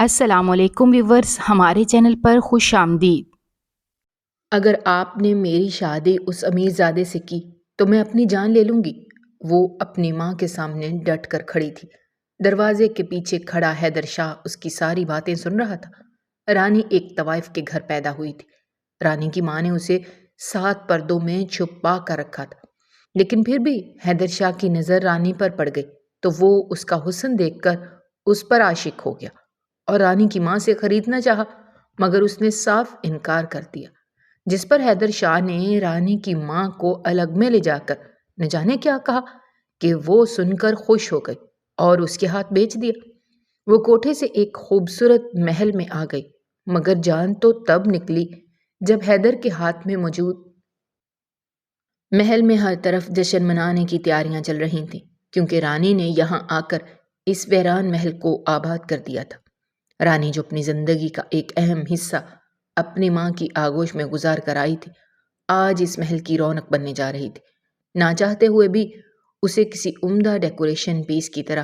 السلام علیکم ویورز، ہمارے چینل پر خوش آمدید۔ اگر آپ نے میری شادی اس امیر زادے سے کی تو میں اپنی جان لے لوں گی۔ وہ اپنی ماں کے سامنے ڈٹ کر کھڑی تھی۔ دروازے کے پیچھے کھڑا حیدر شاہ اس کی ساری باتیں سن رہا تھا۔ رانی ایک طوائف کے گھر پیدا ہوئی تھی۔ رانی کی ماں نے اسے 7 پردوں میں چھپا کر رکھا تھا، لیکن پھر بھی حیدر شاہ کی نظر رانی پر پڑ گئی تو وہ اس کا حسن دیکھ کر اس پر عاشق ہو گیا اور رانی کی ماں سے خریدنا چاہا، مگر اس نے صاف انکار کر دیا، جس پر حیدر شاہ نے رانی کی ماں کو الگ میں لے جا کر نہ جانے کیا کہا کہ وہ سن کر خوش ہو گئی اور اس کے ہاتھ بیچ دیا۔ وہ کوٹھے سے ایک خوبصورت محل میں آ گئی، مگر جان تو تب نکلی جب حیدر کے ہاتھ میں موجود محل میں ہر طرف جشن منانے کی تیاریاں چل رہی تھیں، کیونکہ رانی نے یہاں آ کر اس ویران محل کو آباد کر دیا تھا۔ رانی جو اپنی زندگی کا ایک اہم حصہ اپنی ماں کی آغوش میں گزار کر آئی تھی، آج اس محل کی رونق بننے جا رہی تھی۔ نہ چاہتے ہوئے بھی اسے کسی عمدہ ڈیکوریشن پیس کی طرح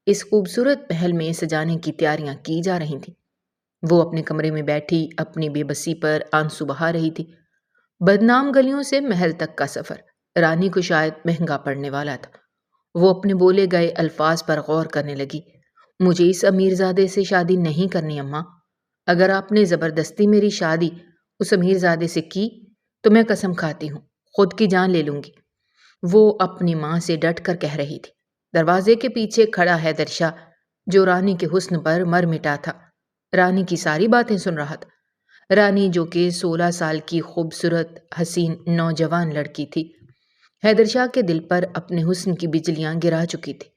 اس خوبصورت محل میں سجانے کی تیاریاں کی جا رہی تھیں۔ وہ اپنے کمرے میں بیٹھی اپنی بے بسی پر آنسو بہا رہی تھی۔ بدنام گلیوں سے محل تک کا سفر رانی کو شاید مہنگا پڑنے والا تھا۔ وہ اپنے بولے گئے الفاظ پر غور کرنے لگی۔ مجھے اس امیر زادے سے شادی نہیں کرنی اماں۔ اگر آپ نے زبردستی میری شادی اس امیر زادے سے کی تو میں قسم کھاتی ہوں خود کی جان لے لوں گی، وہ اپنی ماں سے ڈٹ کر کہہ رہی تھی۔ دروازے کے پیچھے کھڑا حیدر شاہ جو رانی کے حسن پر مر مٹا تھا، رانی کی ساری باتیں سن رہا تھا۔ رانی جو کہ 16 سال کی خوبصورت حسین نوجوان لڑکی تھی، حیدر شاہ کے دل پر اپنے حسن کی بجلیاں گرا چکی تھی۔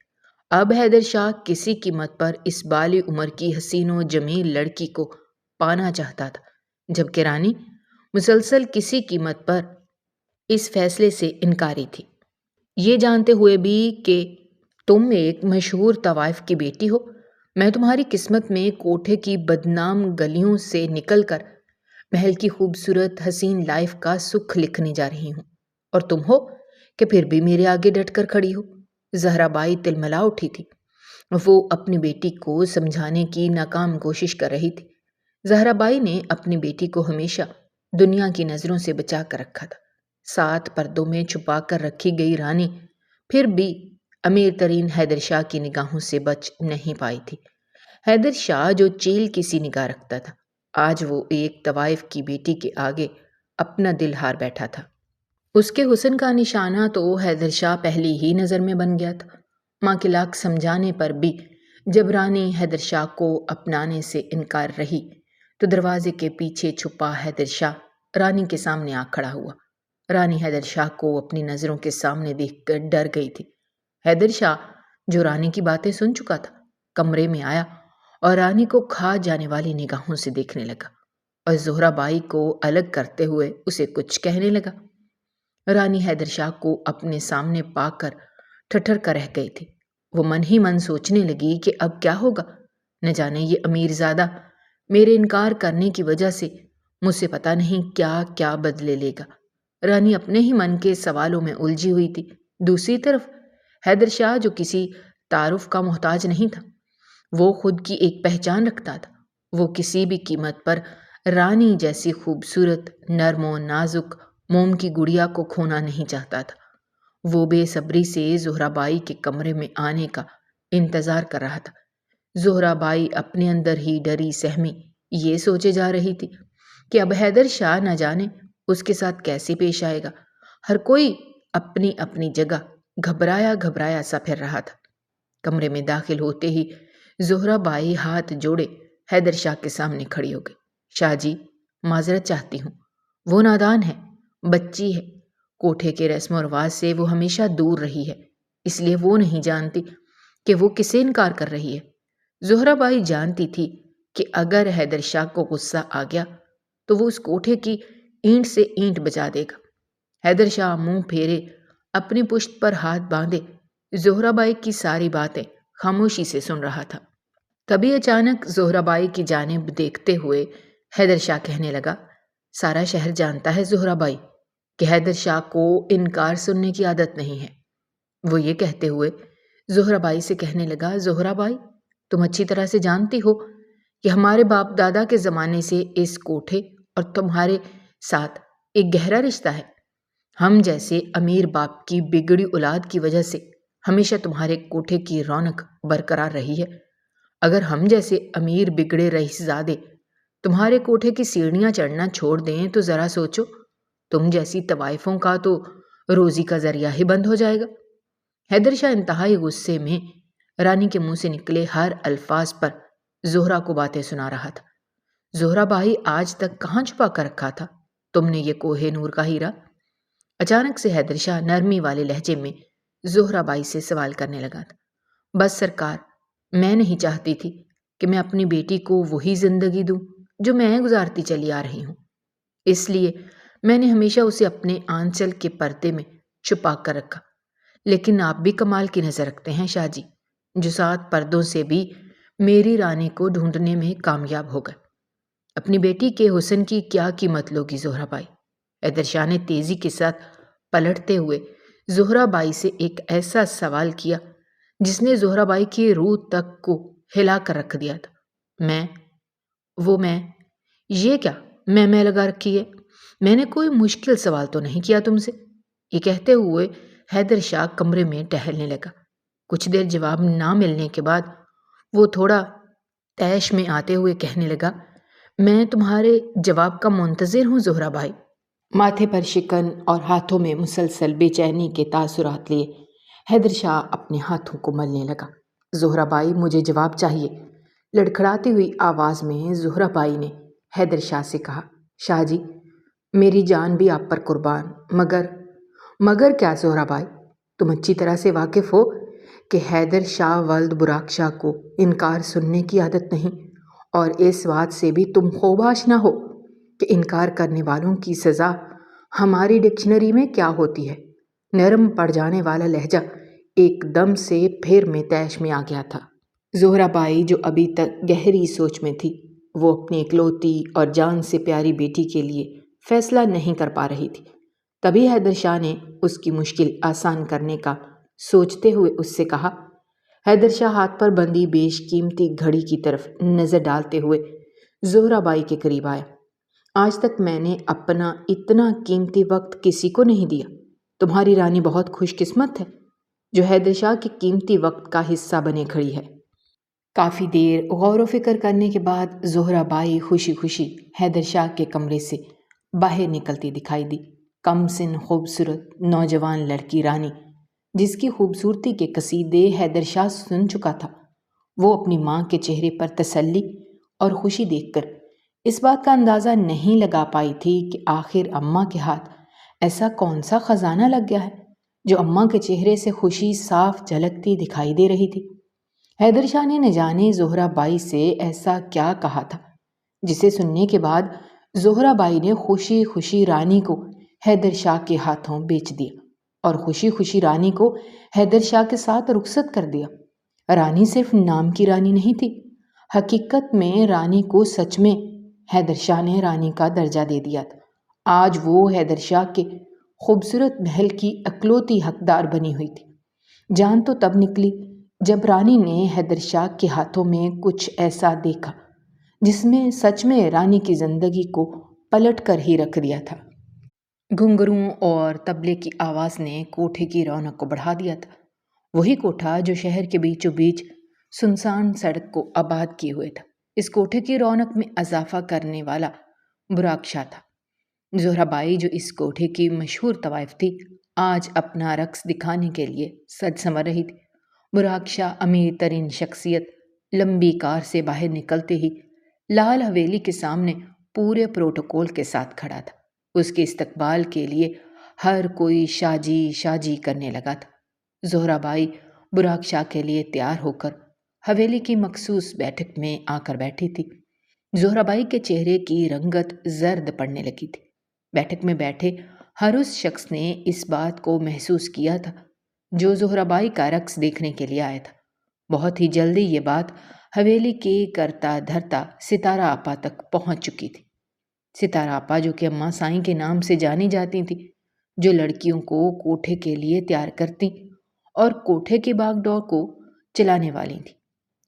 اب حیدر شاہ کسی قیمت پر اس بالی عمر کی حسین و جمیل لڑکی کو پانا چاہتا تھا، جبکہ رانی مسلسل کسی قیمت پر اس فیصلے سے انکاری تھی، یہ جانتے ہوئے بھی کہ تم ایک مشہور طوائف کی بیٹی ہو۔ میں تمہاری قسمت میں کوٹھے کی بدنام گلیوں سے نکل کر محل کی خوبصورت حسین لائف کا سکھ لکھنے جا رہی ہوں، اور تم ہو کہ پھر بھی میرے آگے ڈٹ کر کھڑی ہو۔ زہرا بائی تلملا اٹھی تھی۔ وہ اپنی بیٹی کو سمجھانے کی ناکام کوشش کر رہی تھی۔ زہرا بائی نے اپنی بیٹی کو ہمیشہ دنیا کی نظروں سے بچا کر رکھا تھا۔ 7 پردوں میں چھپا کر رکھی گئی رانی پھر بھی امیر ترین حیدر شاہ کی نگاہوں سے بچ نہیں پائی تھی۔ حیدر شاہ جو چیل کی سی نگاہ رکھتا تھا، آج وہ ایک طوائف کی بیٹی کے آگے اپنا دل ہار بیٹھا تھا۔ اس کے حسن کا نشانہ تو حیدر شاہ پہلی ہی نظر میں بن گیا تھا۔ ماں کے لاکھ سمجھانے پر بھی جب رانی حیدر شاہ کو اپنانے سے انکار رہی تو دروازے کے پیچھے چھپا حیدر شاہ رانی کے سامنے آ کھڑا ہوا۔ رانی حیدر شاہ کو اپنی نظروں کے سامنے دیکھ کر ڈر گئی تھی۔ حیدر شاہ جو رانی کی باتیں سن چکا تھا، کمرے میں آیا اور رانی کو کھا جانے والی نگاہوں سے دیکھنے لگا اور زہرا بائی کو الگ کرتے ہوئے اسے کچھ کہنے لگا۔ رانی حیدر شاہ کو اپنے سامنے پا کر ٹھٹر کر رہ گئی تھی۔ وہ من ہی من سوچنے لگی کہ اب کیا ہوگا، نہ جانے یہ امیر زادہ میرے انکار کرنے کی وجہ سے مجھ سے پتہ نہیں کیا کیا بدلے لے گا۔ رانی اپنے ہی من کے سوالوں میں الجھی ہوئی تھی۔ دوسری طرف حیدر شاہ جو کسی تعارف کا محتاج نہیں تھا، وہ خود کی ایک پہچان رکھتا تھا۔ وہ کسی بھی قیمت پر رانی جیسی خوبصورت نرم و نازک موم کی گڑیا کو کھونا نہیں چاہتا تھا۔ وہ بے صبری سے زہرا بائی کے کمرے میں آنے کا انتظار کر رہا تھا۔ زہرا بائی اپنے اندر ہی ڈری سہمی یہ سوچے جا رہی تھی کہ اب حیدر شاہ نہ جانے اس کے ساتھ کیسے پیش آئے گا۔ ہر کوئی اپنی اپنی جگہ گھبرایا گھبرایا سا پھر رہا تھا۔ کمرے میں داخل ہوتے ہی زہرا بائی ہاتھ جوڑے حیدر شاہ کے سامنے کھڑی ہو گئی۔ شاہ جی، معذرت چاہتی ہوں، وہ نادان ہے، بچی ہے، کوٹھے کے رسم و رواج سے وہ ہمیشہ دور رہی ہے، اس لیے وہ نہیں جانتی کہ وہ کسے انکار کر رہی ہے۔ زہرا بائی جانتی تھی کہ اگر حیدر شاہ کو غصہ آ گیا تو وہ اس کوٹھے کی اینٹ سے اینٹ بجا دے گا۔ حیدر شاہ منہ پھیرے اپنی پشت پر ہاتھ باندھے زہرا بائی کی ساری باتیں خاموشی سے سن رہا تھا۔ تبھی اچانک زہرا بائی کی جانب دیکھتے ہوئے حیدر شاہ کہنے لگا، سارا شہر جانتا ہے زہرا بائی کہ حیدر شاہ کو انکار سننے کی عادت نہیں ہے۔ وہ یہ کہتے ہوئے زہرا بائی سے کہنے لگا، زہرا بائی، تم اچھی طرح سے جانتی ہو کہ ہمارے باپ دادا کے زمانے سے اس کوٹھے اور تمہارے ساتھ ایک گہرا رشتہ ہے۔ ہم جیسے امیر باپ کی بگڑی اولاد کی وجہ سے ہمیشہ تمہارے کوٹھے کی رونق برقرار رہی ہے۔ اگر ہم جیسے امیر بگڑے رئیس زادے تمہارے کوٹھے کی سیڑھیاں چڑھنا چھوڑ دیں تو ذرا سوچو، تم جیسی طوائفوں کا تو روزی کا ذریعہ ہی بند ہو جائے گا۔ حیدر شاہ انتہائی غصے میں رانی کے منہ سے نکلے ہر الفاظ پر زہرا کو باتیں سنا رہا تھا۔ زہرا بھائی، آج تک کہاں چھپا کر رکھا تھا تم نے یہ کوہ نور کا ہیرا؟ اچانک سے حیدر شاہ نرمی والے لہجے میں زہرا بائی سے سوال کرنے لگا تھا۔ بس سرکار، میں نہیں چاہتی تھی کہ میں اپنی بیٹی کو وہی زندگی دوں جو میں گزارتی چلی آ رہی ہوں، اس لیے میں نے ہمیشہ اسے اپنے آنچل کے پردے میں چھپا کر رکھا۔ لیکن آپ بھی کمال کی نظر رکھتے ہیں شاہ جی، جو 7 پردوں سے بھی میری رانی کو ڈھونڈنے میں کامیاب ہو گئے۔ اپنی بیٹی کے حسن کی کیا قیمت لوگی زہرا بائی؟ حیدر شاہ نے تیزی کے ساتھ پلٹتے ہوئے زہرا بائی سے ایک ایسا سوال کیا جس نے زہرا بائی کی روح تک کو ہلا کر رکھ دیا تھا۔ میں یہ کیا میں لگا رکھی ہے؟ میں نے کوئی مشکل سوال تو نہیں کیا تم سے؟ یہ کہتے ہوئے حیدر شاہ کمرے میں ٹہلنے لگا۔ کچھ دیر جواب نہ ملنے کے بعد وہ تھوڑا طیش میں آتے ہوئے کہنے لگا، میں تمہارے جواب کا منتظر ہوں زہرا بھائی۔ ماتھے پر شکن اور ہاتھوں میں مسلسل بے چینی کے تاثرات لیے حیدر شاہ اپنے ہاتھوں کو ملنے لگا۔ زہرا بائی، مجھے جواب چاہیے، لڑکھڑاتی ہوئی آواز میں زہرا بائی نے حیدر شاہ سے کہا۔ شاہ جی، میری جان بھی آپ پر قربان، مگر کیا زہرا بائی؟ تم اچھی طرح سے واقف ہو کہ حیدر شاہ ولد براق شاہ کو انکار سننے کی عادت نہیں، اور اس بات سے بھی تم خوباش نہ ہو کہ انکار کرنے والوں کی سزا ہماری ڈکشنری میں کیا ہوتی ہے۔ نرم پڑ جانے والا لہجہ ایک دم سے پھر میں طیش میں آ گیا تھا۔ زہرا بائی، جو ابھی تک گہری سوچ میں تھی، وہ اپنی اکلوتی اور جان سے پیاری بیٹی کے لیے فیصلہ نہیں کر پا رہی تھی۔ تبھی حیدر شاہ نے اس کی مشکل آسان کرنے کا سوچتے ہوئے اس سے کہا۔ حیدر شاہ ہاتھ پر بندھی بیش قیمتی گھڑی کی طرف نظر ڈالتے ہوئے زہرا بائی کے قریب آیا۔ آج تک میں نے اپنا اتنا قیمتی وقت کسی کو نہیں دیا۔ تمہاری رانی بہت خوش قسمت ہے جو حیدر شاہ کے قیمتی وقت کا حصہ بنے کھڑی ہے۔ کافی دیر غور و فکر کرنے کے بعد زہرا بائی خوشی خوشی حیدر شاہ کے کمرے سے باہر نکلتی دکھائی دی۔ کم سن خوبصورت نوجوان لڑکی رانی، جس کی خوبصورتی کے قصیدے حیدر شاہ سن چکا تھا، وہ اپنی ماں کے چہرے پر تسلی اور خوشی دیکھ کر اس بات کا اندازہ نہیں لگا پائی تھی کہ آخر اماں کے ہاتھ ایسا کون سا خزانہ لگ گیا ہے جو اماں کے چہرے سے خوشی صاف جھلکتی دکھائی دے رہی تھی۔ حیدر شاہ نے نہ جانے زہرا بائی سے ایسا کیا کہا تھا جسے سننے کے بعد زہرا بائی نے خوشی خوشی رانی کو حیدر شاہ کے ہاتھوں بیچ دیا اور خوشی خوشی رانی کو حیدر شاہ کے ساتھ رخصت کر دیا۔ رانی صرف نام کی رانی نہیں تھی، حقیقت میں رانی کو سچ میں حیدر شاہ نے رانی کا درجہ دے دیا تھا۔ آج وہ حیدر شاہ کے خوبصورت محل کی اکلوتی حقدار بنی ہوئی تھی۔ جان تو تب نکلی جب رانی نے حیدر شاہ کے ہاتھوں میں کچھ ایسا دیکھا جس میں سچ میں رانی کی زندگی کو پلٹ کر ہی رکھ دیا تھا۔ گھنگروں اور طبلے کی آواز نے کوٹھے کی رونق کو بڑھا دیا تھا۔ وہی کوٹھا جو شہر کے بیچوں بیچ سنسان سڑک کو آباد کیے ہوئے تھا، اس کوٹھے کی رونق میں اضافہ کرنے والا براق شاہ تھا۔ زہرا بائی، جو اس کوٹھے کی مشہور طوائف تھی، آج اپنا رقص دکھانے کے لیے سج سنور رہی تھی۔ براق شاہ، امیر ترین شخصیت، لمبی کار سے باہر نکلتے ہی لال حویلی کے سامنے پورے پروٹوکول کے ساتھ کھڑا تھا۔ اس کے استقبال کے لیے ہر کوئی شاہ جی کرنے لگا تھا۔ زہرا بائی براق شاہ کے لیے تیار ہو کر حویلی کی مخصوص بیٹھک میں آ کر بیٹھی تھی۔ زہرا بائی کے چہرے کی رنگت زرد پڑنے لگی تھی۔ بیٹھک میں بیٹھے ہر اس شخص نے اس بات کو محسوس کیا تھا جو زہرا بائی کا رقص دیکھنے کے لیے آیا تھا۔ بہت ہی جلدی یہ بات حویلی کے کرتا دھرتا ستارہ آپا تک پہنچ چکی تھی۔ ستارہ آپا، جو کہ اماں سائیں کے نام سے جانی جاتی تھی، جو لڑکیوں کو کوٹھے کے لیے تیار کرتی اور کوٹھے کی باغ ڈور کو چلانے والی تھی۔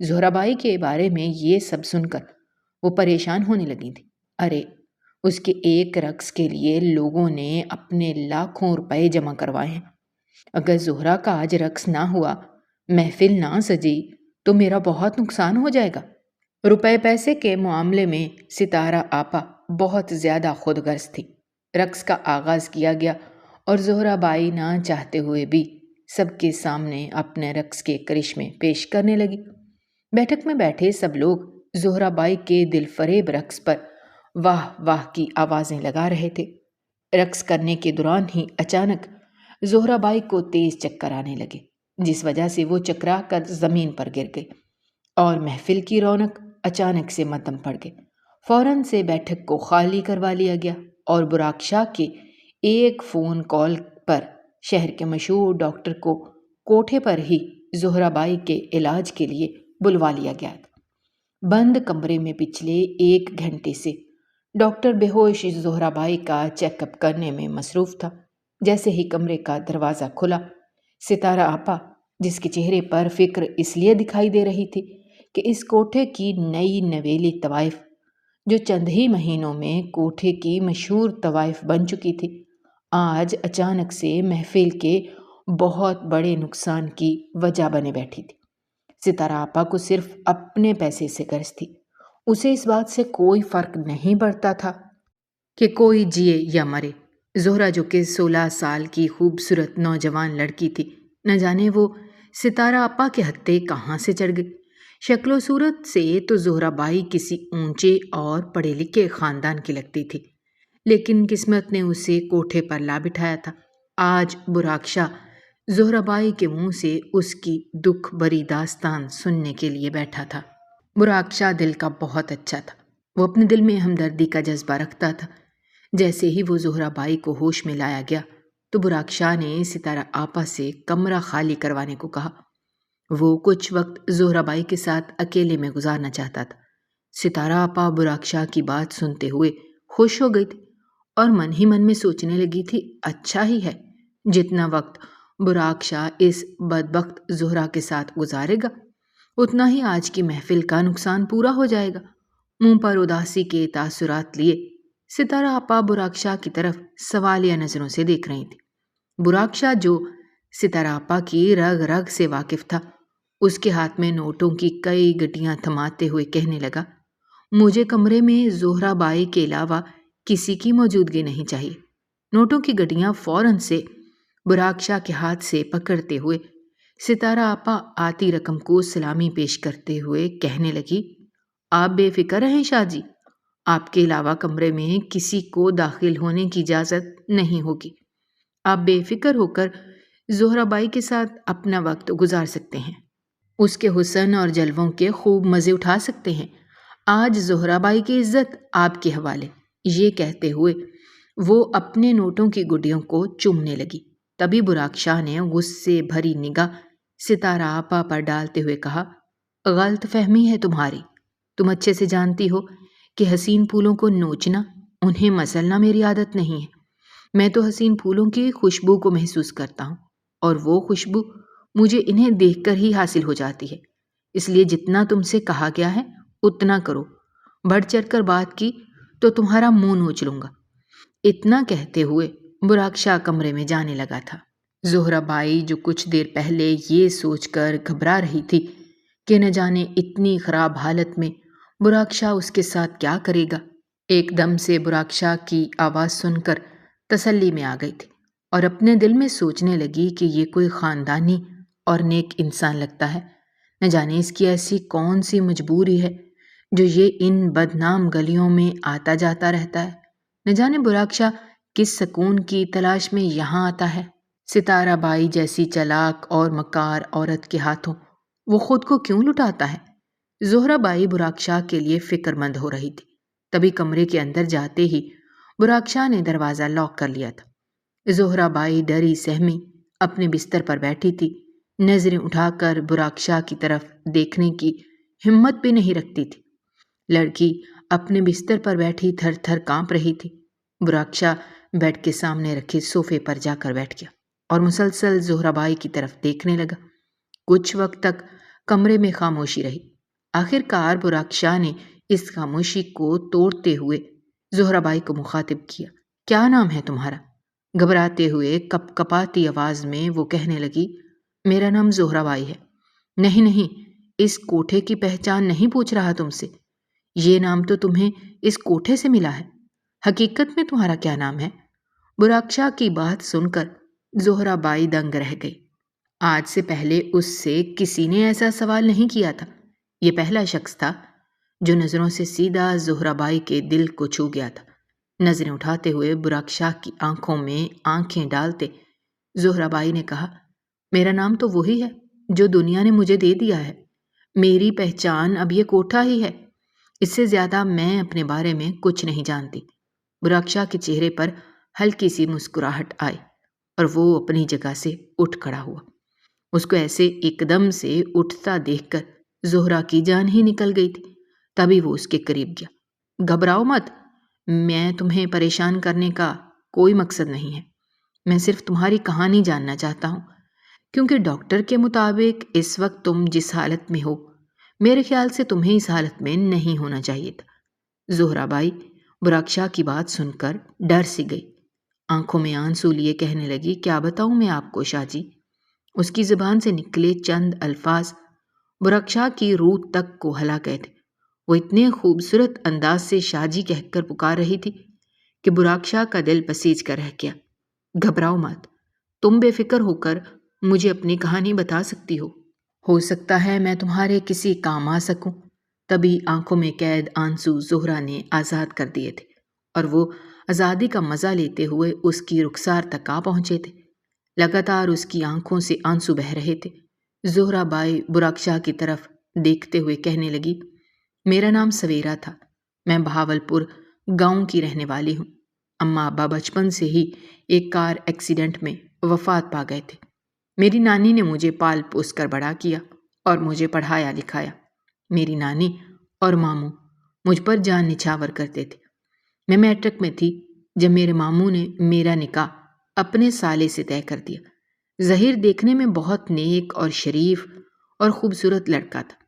زہرا بائی کے بارے میں یہ سب سن کر وہ پریشان ہونے لگی تھی۔ ارے اس کے ایک رقص کے لیے لوگوں نے اپنے لاکھوں روپے جمع کروائے ہیں۔ اگر زہرا کا آج رقص نہ ہوا، محفل نہ سجی، تو میرا بہت نقصان ہو جائے گا۔ روپے پیسے کے معاملے میں ستارہ آپا بہت زیادہ خود غرض تھی۔ رقص کا آغاز کیا گیا اور زہرا بائی نہ چاہتے ہوئے بھی سب کے سامنے اپنے رقص کے کرشمے پیش کرنے لگی۔ بیٹھک میں بیٹھے سب لوگ زہرا بائی کے دل فریب رقص پر واہ واہ کی آوازیں لگا رہے تھے۔ رقص کرنے کے دوران ہی اچانک زہرا بائی کو تیز چکر آنے لگے، جس وجہ سے وہ چکرا کر زمین پر گر گئی اور محفل کی رونق اچانک سے مدھم پڑ گئی۔ فوراً سے بیٹھک کو خالی کروا لیا گیا اور براق شاہ کے ایک فون کال پر شہر کے مشہور ڈاکٹر کو کوٹھے پر ہی زہرا بائی کے علاج کے لیے بلوا لیا گیا تھا۔ بند کمرے میں پچھلے 1 گھنٹے سے ڈاکٹر بے ہوش زہرا بائی کا چیک اپ کرنے میں مصروف تھا۔ جیسے ہی کمرے کا دروازہ کھلا، ستارہ آپا، جس کے چہرے پر فکر اس لیے دکھائی دے رہی تھی کہ اس کوٹھے کی نئی نویلی طوائف، جو چند ہی مہینوں میں کوٹھے کی مشہور طوائف بن چکی تھی، آج اچانک سے محفل کے بہت بڑے نقصان کی وجہ بنے بیٹھی تھی۔ ستارہ آپا کو صرف اپنے پیسے سے غرض تھی۔ اسے اس بات سے کوئی فرق نہیں پڑتا تھا کہ کوئی جیے یا مرے۔ زہرا جو کہ 16 سال کی خوبصورت نوجوان لڑکی تھی، نہ جانے وہ ستارہ آپا کے ہتھے کہاں سے چڑھ گئی۔ شکل و صورت سے تو زہرا بائی کسی اونچے اور پڑھے لکھے خاندان کی لگتی تھی، لیکن قسمت نے اسے کوٹھے پر لا بٹھایا تھا۔ آج براق شاہ زہرا بائی کے منہ سے اس کی دکھ بری داستان سننے کے لیے بیٹھا تھا۔ براق شاہ دل کا بہت اچھا تھا۔ وہ اپنے دل میں ہمدردی کا جذبہ رکھتا تھا۔ جیسے ہی وہ زہرا بائی کو ہوش میں لایا گیا تو براق شاہ نے ستارہ آپا سے کمرہ خالی کروانے کو کہا۔ وہ کچھ وقت زہرا بائی کے ساتھ اکیلے میں گزارنا چاہتا تھا۔ ستارہ آپا براق شاہ کی بات سنتے ہوئے خوش ہو گئی تھی اور من ہی من میں سوچنے لگی تھی، اچھا ہی ہے، جتنا وقت براق شاہ اس بدبخت زہرا کے ساتھ گزارے گا، اتنا ہی آج کی محفل کا نقصان پورا ہو جائے گا۔ منہ پر اداسی کے تاثرات لیے ستارہ آپا براق شاہ کی طرف سوالیہ نظروں سے دیکھ رہی تھی۔ براق شاہ جو ستارہ آپا کی رگ رگ سے واقف تھا، اس کے ہاتھ میں نوٹوں کی کئی گٹیاں تھماتے ہوئے کہنے لگا، مجھے کمرے میں زہرا بائی کے علاوہ کسی کی موجودگی نہیں چاہیے۔ نوٹوں کی گٹیاں فوراً سے براق شاہ کے ہاتھ سے پکڑتے ہوئے ستارہ آپا آتی رقم کو سلامی پیش کرتے ہوئے کہنے لگی، آپ بے فکر رہیں شاہ جی، آپ کے علاوہ کمرے میں کسی کو داخل ہونے کی اجازت نہیں ہوگی۔ آپ بے فکر ہو کر زہرا بائی کے ساتھ اپنا وقت گزار سکتے ہیں، اس کے حسن اور جلووں کے خوب مزے اٹھا سکتے ہیں۔ آج زہرا بائی کی عزت آپ کے حوالے۔ یہ کہتے ہوئے وہ اپنے نوٹوں کی گڈیوں کو چومنے لگی۔ تبھی براق شاہ نے غصے بھری نگاہ ستارہ آپا پر ڈالتے ہوئے کہا، غلط فہمی ہے تمہاری۔ تم اچھے سے جانتی ہو کہ حسین پھولوں کو نوچنا، انہیں مسلنا میری عادت نہیں ہے۔ میں تو حسین پھولوں کی خوشبو کو محسوس کرتا ہوں، اور وہ خوشبو مجھے انہیں دیکھ کر ہی حاصل ہو جاتی ہے۔ اس لیے جتنا تم سے کہا گیا ہے اتنا کرو، بڑھ چڑھ کر بات کی تو تمہارا منہ نوچ لوں گا۔ اتنا کہتے ہوئے براق شاہ کمرے میں جانے لگا تھا۔ زہرا بائی جو کچھ دیر پہلے یہ سوچ کر گھبرا رہی تھی کہ نہ جانے اتنی خراب حالت میں براق شاہ اس کے ساتھ کیا کرے گا، ایک دم سے براق شاہ کی آواز سن کر تسلی میں آ گئی تھی اور اپنے دل میں سوچنے لگی کہ یہ کوئی خاندانی اور نیک انسان لگتا ہے۔ نہ جانے اس کی ایسی کون سی مجبوری ہے جو یہ ان بدنام گلیوں میں آتا جاتا رہتا ہے۔ نہ جانے براق شاہ کس سکون کی تلاش میں یہاں آتا ہے۔ ستارہ بائی جیسی چلاک اور مکار عورت کے ہاتھوں وہ خود کو کیوں لٹاتا ہے؟ زہرا بائی براق شاہ کے لیے فکر مند ہو رہی تھی۔ تبھی کمرے کے اندر جاتے ہی براق شاہ نے دروازہ لاک کر لیا تھا۔ زہرا بائی ڈری سہمی اپنے بستر پر بیٹھی تھی، نظریں اٹھا کر براق شاہ کی طرف دیکھنے کی ہمت بھی نہیں رکھتی تھی۔ لڑکی اپنے بستر پر بیٹھی تھر تھر کانپ رہی تھی۔ براق شاہ بیڈ کے سامنے رکھے صوفے پر جا کر بیٹھ گیا اور مسلسل زہرا بائی کی طرف دیکھنے لگا۔ کچھ وقت تک کمرے میں خاموشی رہی۔ آخر کار براق شاہ نے اس خاموشی کو توڑتے ہوئے زہرا بائی کو مخاطب کیا۔ کیا نام ہے تمہارا؟ گھبراتے ہوئے کپ کپاتی آواز میں وہ کہنے لگی، میرا نام زہرا بائی ہے۔ نہیں نہیں، اس کوٹھے کی پہچان نہیں پوچھ رہا تم سے، یہ نام تو تمہیں اس کوٹھے سے ملا ہے۔ حقیقت میں تمہارا کیا نام ہے؟ براکشا کی بات سن کر زہرا بائی دنگ رہ گئی۔ آج سے پہلے اس سے کسی نے ایسا سوال نہیں کیا تھا۔ یہ پہلا شخص تھا جو نظروں سے سیدھا زہرا بائی کے دل کو چھو گیا تھا۔ نظریں اٹھاتے ہوئے براکشا کی آنکھوں میں آنکھیں ڈالتے زہرا بائی نے کہا، میرا نام تو وہی ہے جو دنیا نے مجھے دے دیا ہے۔ میری پہچان اب یہ کوٹھا ہی ہے، اس سے زیادہ میں اپنے بارے میں کچھ نہیں جانتی۔ براکشا کے چہرے پر ہلکی سی مسکراہٹ آئی اور وہ اپنی جگہ سے اٹھ کھڑا ہوا۔ اس کو ایسے ایک دم سے اٹھتا دیکھ کر زہرا کی جان ہی نکل گئی تھی۔ تبھی وہ اس کے قریب گیا۔ گھبراؤ مت، میں تمہیں پریشان کرنے کا کوئی مقصد نہیں ہے، میں صرف تمہاری کہانی جاننا چاہتا ہوں، کیونکہ ڈاکٹر کے مطابق اس وقت تم جس حالت میں ہو، میرے خیال سے تمہیں اس حالت میں نہیں ہونا چاہیے تھا۔ زہرا بائی براکشا کی بات سن کر ڈر سی گئی، آنکھوں میں آنسو لیے کہنے لگی، کیا بتاؤں میں آپ کو شاہ جی؟ اس کی زبان سے نکلے چند الفاظ براکشا کی روح تک کو ہلا گئے تھے۔ وہ اتنے خوبصورت انداز سے شاہ جی کہہ کر پکار رہی تھی کہ براکشا کا دل بسیج کر رہ گیا۔ گھبراؤ مت، تم بے فکر ہو کر مجھے اپنی کہانی بتا سکتی ہو سکتا ہے میں تمہارے کسی کام آ سکوں۔ تبھی آنکھوں میں قید آنسو زہرا نے آزاد کر دیے تھے اور وہ آزادی کا مزہ لیتے ہوئے اس کی رخسار تک آ پہنچے تھے۔ لگاتار اس کی آنکھوں سے آنسو بہہ رہے تھے۔ زہرا بائی براکشا کی طرف دیکھتے ہوئے کہنے لگی، میرا نام سویرا تھا، میں بہاولپور گاؤں کی رہنے والی ہوں۔ اماں ابا بچپن سے ہی ایک کار ایکسیڈنٹ میں وفات پا گئے تھے۔ میری نانی نے مجھے پال پوس کر بڑا کیا اور مجھے پڑھایا لکھایا۔ میری نانی اور ماموں مجھ پر جان نچھاور کرتے تھے۔ میں میٹرک میں تھی جب میرے ماموں نے میرا نکاح اپنے سالے سے طے کر دیا۔ ظہیر دیکھنے میں بہت نیک اور شریف اور خوبصورت لڑکا تھا۔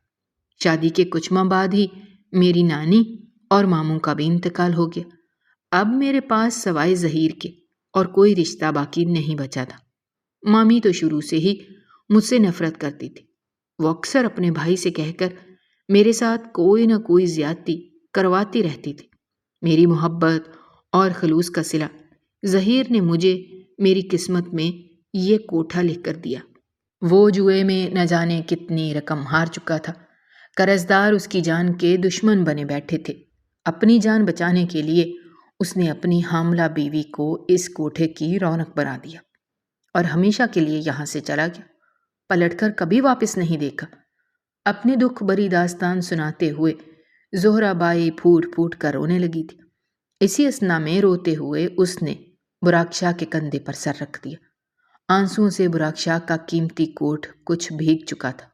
شادی کے کچھ ماہ بعد ہی میری نانی اور ماموں کا بھی انتقال ہو گیا۔ اب میرے پاس سوائے ظہیر کے اور کوئی رشتہ باقی نہیں بچا تھا۔ مامی تو شروع سے ہی مجھ سے نفرت کرتی تھی۔ وہ اکثر اپنے بھائی سے کہہ کر میرے ساتھ کوئی نہ کوئی زیادتی کرواتی رہتی تھی۔ میری محبت اور خلوص کا صلہ ظہیر نے مجھے میری قسمت میں یہ کوٹھا لکھ کر دیا۔ وہ جوئے میں نہ جانے کتنی رقم ہار چکا تھا۔ قرضدار اس کی جان کے دشمن بنے بیٹھے تھے۔ اپنی جان بچانے کے لیے اس نے اپنی حاملہ بیوی کو اس کوٹھے کی رونق بنا دیا اور ہمیشہ کے لیے یہاں سے چلا گیا، پلٹ کر کبھی واپس نہیں دیکھا۔ اپنے دکھ بری داستان سناتے ہوئے زہرا بائی پھوٹ پھوٹ کر رونے لگی تھی۔ اسی اثنا میں روتے ہوئے اس نے براکشا کے کندھے پر سر رکھ دیا۔ آنسوؤں سے براکشا کا قیمتی کوٹ کچھ بھیگ چکا تھا۔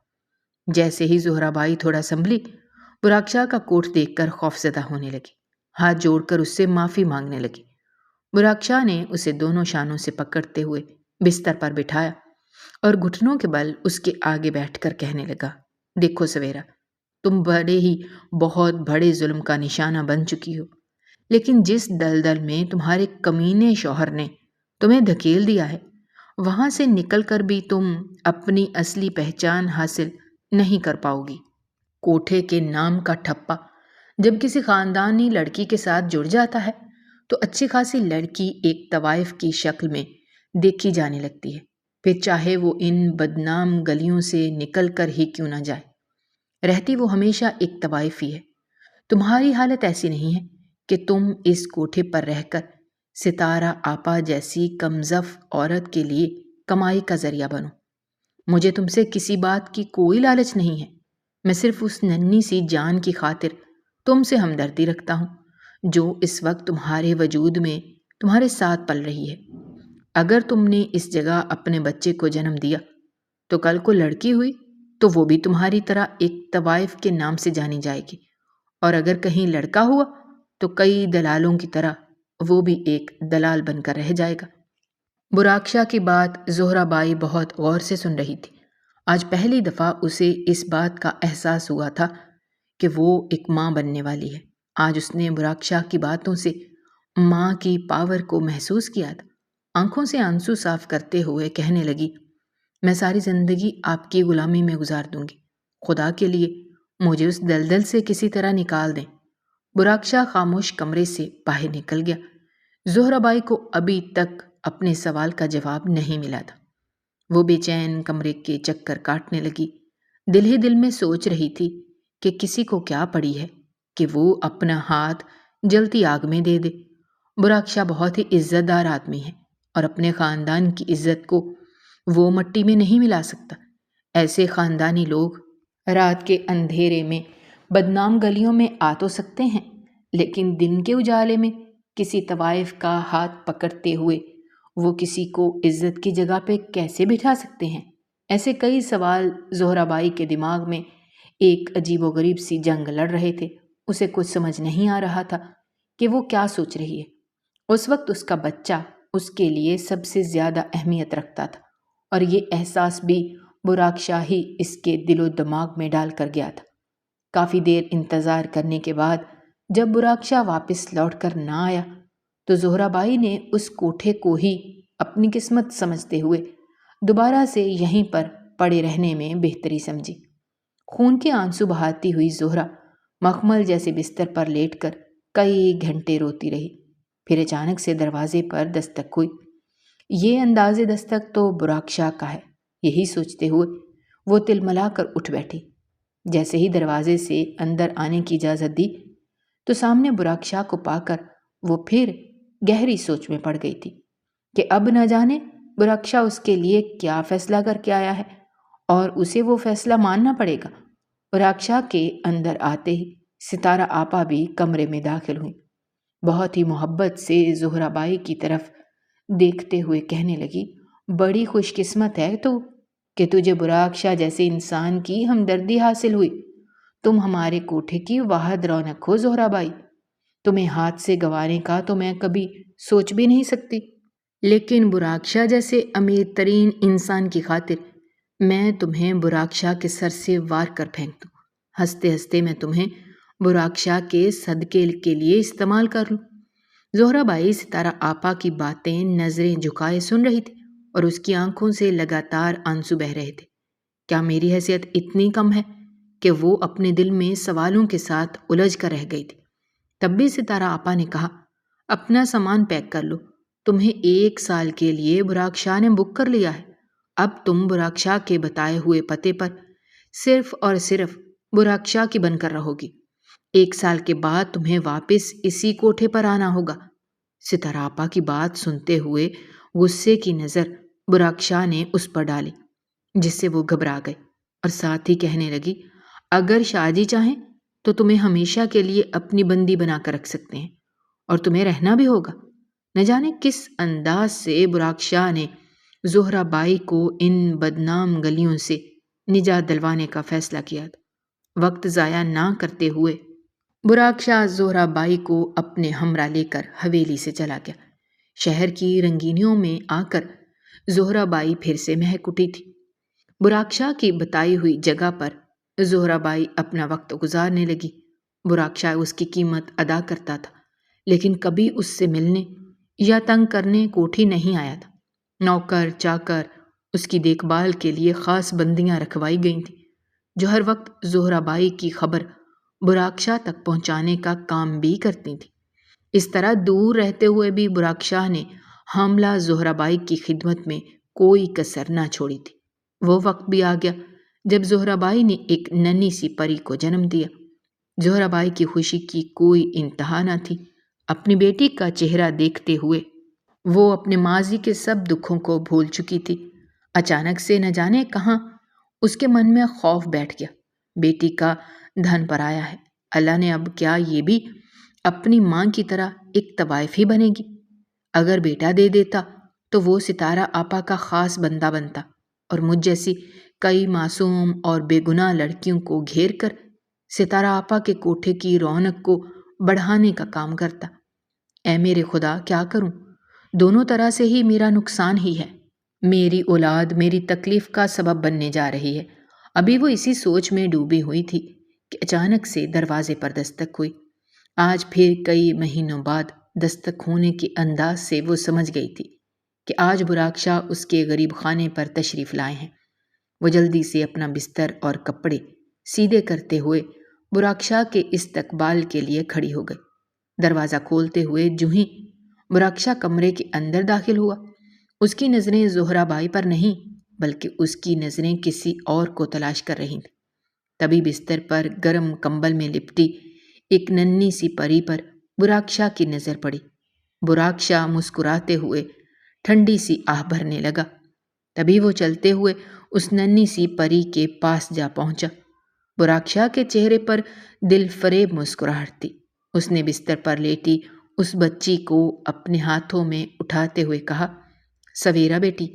جیسے ہی زہرا بائی تھوڑا سنبھلی، براکشا کا کوٹ دیکھ کر خوفزدہ ہونے لگی، ہاتھ جوڑ کر اس سے معافی مانگنے لگی۔ براکشا نے اسے دونوں شانوں سے پکڑتے ہوئے بستر پر بٹھایا اور گھٹنوں کے بل اس کے آگے بیٹھ کر کہنے لگا، دیکھو سویرا، تم بہت بڑے ظلم کا نشانہ بن چکی ہو، لیکن جس دلدل میں تمہارے کمینے شوہر نے تمہیں دھکیل دیا ہے، وہاں سے نکل کر بھی تم اپنی اصلی پہچان حاصل نہیں کر پاؤ گی۔ کوٹھے کے نام کا ٹھپا جب کسی خاندانی لڑکی کے ساتھ جڑ جاتا ہے تو اچھی خاصی لڑکی ایک طوائف کی شکل میں دیکھی جانے لگتی ہے، پھر چاہے وہ ان بدنام گلیوں سے نکل کر ہی کیوں نہ جائے، رہتی وہ ہمیشہ ایک طوائف ہی ہے۔ تمہاری حالت ایسی نہیں ہے کہ تم اس کوٹھے پر رہ کر ستارہ آپا جیسی کمزف عورت کے لیے کمائی کا ذریعہ بنو۔ مجھے تم سے کسی بات کی کوئی لالچ نہیں ہے، میں صرف اس ننھی سی جان کی خاطر تم سے ہمدردی رکھتا ہوں جو اس وقت تمہارے وجود میں تمہارے ساتھ پل رہی ہے۔ اگر تم نے اس جگہ اپنے بچے کو جنم دیا تو کل کو لڑکی ہوئی تو وہ بھی تمہاری طرح ایک طوائف کے نام سے جانی جائے گی، اور اگر کہیں لڑکا ہوا تو کئی دلالوں کی طرح وہ بھی ایک دلال بن کر رہ جائے گا۔ براکشا کی بات زہرا بائی بہت غور سے سن رہی تھی۔ آج پہلی دفعہ اسے اس بات کا احساس ہوا تھا کہ وہ ایک ماں بننے والی ہے۔ آج اس نے براق شاہ کی باتوں سے ماں کی پاور کو محسوس کیا تھا۔ آنکھوں سے آنسو صاف کرتے ہوئے کہنے لگی، میں ساری زندگی آپ کی غلامی میں گزار دوں گی، خدا کے لیے مجھے اس دلدل سے کسی طرح نکال دیں۔ براق شاہ خاموش کمرے سے باہر نکل گیا۔ زہرہ بائی کو ابھی تک اپنے سوال کا جواب نہیں ملا تھا۔ وہ بے چین کمرے کے چکر کاٹنے لگی، دل ہی دل میں سوچ رہی تھی کہ کسی کو کیا پڑی ہے کہ وہ اپنا ہاتھ جلتی آگ میں دے دے۔ براق شاہ بہت ہی عزت دار آدمی ہے اور اپنے خاندان کی عزت کو وہ مٹی میں نہیں ملا سکتا۔ ایسے خاندانی لوگ رات کے اندھیرے میں بدنام گلیوں میں آ تو سکتے ہیں، لیکن دن کے اجالے میں کسی طوائف کا ہاتھ پکڑتے ہوئے وہ کسی کو عزت کی جگہ پہ کیسے بٹھا سکتے ہیں؟ ایسے کئی سوال زہرہ بائی کے دماغ میں ایک عجیب و غریب سی جنگ لڑ رہے تھے۔ اسے کچھ سمجھ نہیں آ رہا تھا کہ وہ کیا سوچ رہی ہے۔ اس وقت اس کا بچہ اس کے لیے سب سے زیادہ اہمیت رکھتا تھا، اور یہ احساس بھی براق شاہ ہی اس کے دل و دماغ میں ڈال کر گیا تھا۔ کافی دیر انتظار کرنے کے بعد جب براق شاہ واپس لوٹ کر نہ آیا تو زہرہ بائی نے اس کوٹھے کو ہی اپنی قسمت سمجھتے ہوئے دوبارہ سے یہیں پر پڑے رہنے میں بہتری سمجھی۔ خون کے آنسو بہاتی ہوئی زہرہ مخمل جیسے بستر پر لیٹ کر کئی گھنٹے روتی رہی۔ پھر اچانک سے دروازے پر دستک ہوئی۔ یہ انداز دستک تو براق شاہ کا ہے، یہی سوچتے ہوئے وہ تلملا کر اٹھ بیٹھی۔ جیسے ہی دروازے سے اندر آنے کی اجازت دی تو سامنے براق شاہ کو پا کر وہ پھر گہری سوچ میں پڑ گئی تھی کہ اب نہ جانے براق شاہ اس کے لیے کیا فیصلہ کر کے آیا ہے اور اسے وہ فیصلہ ماننا پڑے گا۔ براق شاہ کے اندر آتے ہی ستارہ آپا بھی کمرے میں داخل ہوئی۔ بہت ہی محبت سے زہرہ بائی کی طرف دیکھتے ہوئے کہنے لگی، بڑی خوش قسمت ہے تو کہ تجھے براق شاہ جیسے انسان کی ہمدردی حاصل ہوئی۔ تم ہمارے کوٹھے کی واحد رونق ہو زہرہ بائی۔ تمہیں ہاتھ سے گنوانے کا تو میں کبھی سوچ بھی نہیں سکتی، لیکن براق شاہ جیسے امیر ترین انسان کی خاطر میں تمہیں براق شاہ کے سر سے وار کر پھینک دوں۔ ہنستے ہنستے میں تمہیں براق شاہ کے صدقے کے لیے استعمال کر لوں۔ زہرہ بائی ستارہ آپا کی باتیں نظریں جھکائے سن رہی تھی اور اس کی آنکھوں سے لگاتار آنسو بہہ رہے تھے۔ کیا میری حیثیت اتنی کم ہے کہ وہ اپنے دل میں سوالوں کے ساتھ الجھ کر رہ گئی تھی۔ تب بھی ستارہ آپا نے کہا، اپنا سامان پیک کر لو، تمہیں 1 سال کے لیے براق شاہ نے بک کر لیا ہے۔ اب تم براق شاہ کے بتائے ہوئے پتے پر صرف اور صرف براق شاہ کی بن کر رہو گی۔ 1 سال کے بعد تمہیں واپس اسی کوٹھے پر آنا ہوگا۔ ستارہ آپا کی بات سنتے ہوئے غصے کی نظر براق شاہ نے اس پر ڈالی، جس سے وہ گھبرا گئے اور ساتھ ہی کہنے لگی، اگر شاہ جی چاہیں تو تمہیں ہمیشہ کے لیے اپنی بندی بنا کر رکھ سکتے ہیں اور تمہیں رہنا بھی ہوگا۔ نہ جانے کس انداز سے براق شاہ نے زہرہ بائی کو ان بدنام گلیوں سے نجات دلوانے کا فیصلہ کیا تھا۔ وقت ضائع نہ کرتے ہوئے براق شاہ زہرہ بائی کو اپنے ہمراہ لے کر حویلی سے چلا گیا۔ شہر کی رنگینیوں میں آ کر زہرہ بائی پھر سے مہک اٹھی تھی۔ براق شاہ کی بتائی ہوئی جگہ پر زہرہ بائی اپنا وقت گزارنے لگی۔ براق شاہ اس کی قیمت ادا کرتا تھا، لیکن کبھی اس سے ملنے یا تنگ کرنے کوٹھی نہیں آیا تھا۔ نوکر چاکر اس کی دیکھ بھال کے لیے خاص بندیاں رکھوائی گئی تھیں، جو ہر وقت زہرہ بائی کی خبر براق شاہ تک پہنچانے کا کام بھی کرتی تھیں۔ اس طرح دور رہتے ہوئے بھی براق شاہ نے حاملہ زہرہ بائی کی خدمت میں کوئی کسر نہ چھوڑی تھی۔ وہ وقت بھی آ گیا جب زہرہ بائی نے ایک ننھی سی پری کو جنم دیا۔ زہرہ بائی کی خوشی کی کوئی انتہا نہ تھی۔ اپنی بیٹی کا چہرہ دیکھتے ہوئے وہ اپنے ماضی کے سب دکھوں کو بھول چکی تھی۔ اچانک سے نہ جانے کہاں اس کے من میں خوف بیٹھ گیا۔ بیٹی کا دھن پر آیا ہے، اللہ نے اب کیا یہ بھی اپنی ماں کی طرح ایک طوائف ہی بنے گی؟ اگر بیٹا دے دیتا تو وہ ستارہ آپا کا خاص بندہ بنتا اور مجھ جیسی کئی معصوم اور بے گناہ لڑکیوں کو گھیر کر ستارہ آپا کے کوٹھے کی رونق کو بڑھانے کا کام کرتا۔ اے میرے خدا، کیا کروں؟ دونوں طرح سے ہی میرا نقصان ہی ہے۔ میری اولاد میری تکلیف کا سبب بننے جا رہی ہے۔ ابھی وہ اسی سوچ میں ڈوبی ہوئی تھی کہ اچانک سے دروازے پر دستک ہوئی۔ آج پھر کئی مہینوں بعد دستک ہونے کے انداز سے وہ سمجھ گئی تھی کہ آج براق شاہ اس کے غریب خانے پر تشریف لائے ہیں۔ وہ جلدی سے اپنا بستر اور کپڑے سیدھے کرتے ہوئے براق شاہ کے استقبال کے لیے کھڑی ہو گئی۔ دروازہ کھولتے ہوئے جوں ہی براق شاہ کمرے کے اندر داخل ہوا، اس کی نظریں زہرہ بائی پر نہیں بلکہ اس کی نظریں کسی اور کو تلاش کر رہی تھیں۔ تبھی بستر پر گرم کمبل میں لپٹی ایک ننھی سی پری پر براق شاہ کی نظر پڑی۔ براق شاہ مسکراتے ہوئے ٹھنڈی سی آہ بھرنے لگا۔ تبھی وہ چلتے ہوئے اس ننھی سی پری کے پاس جا پہنچا۔ براق شاہ کے چہرے پر دل فریب مسکراہٹ تھی۔ اس نے بستر پر لیٹی اس بچی کو اپنے ہاتھوں میں اٹھاتے ہوئے کہا، سویرا بیٹی،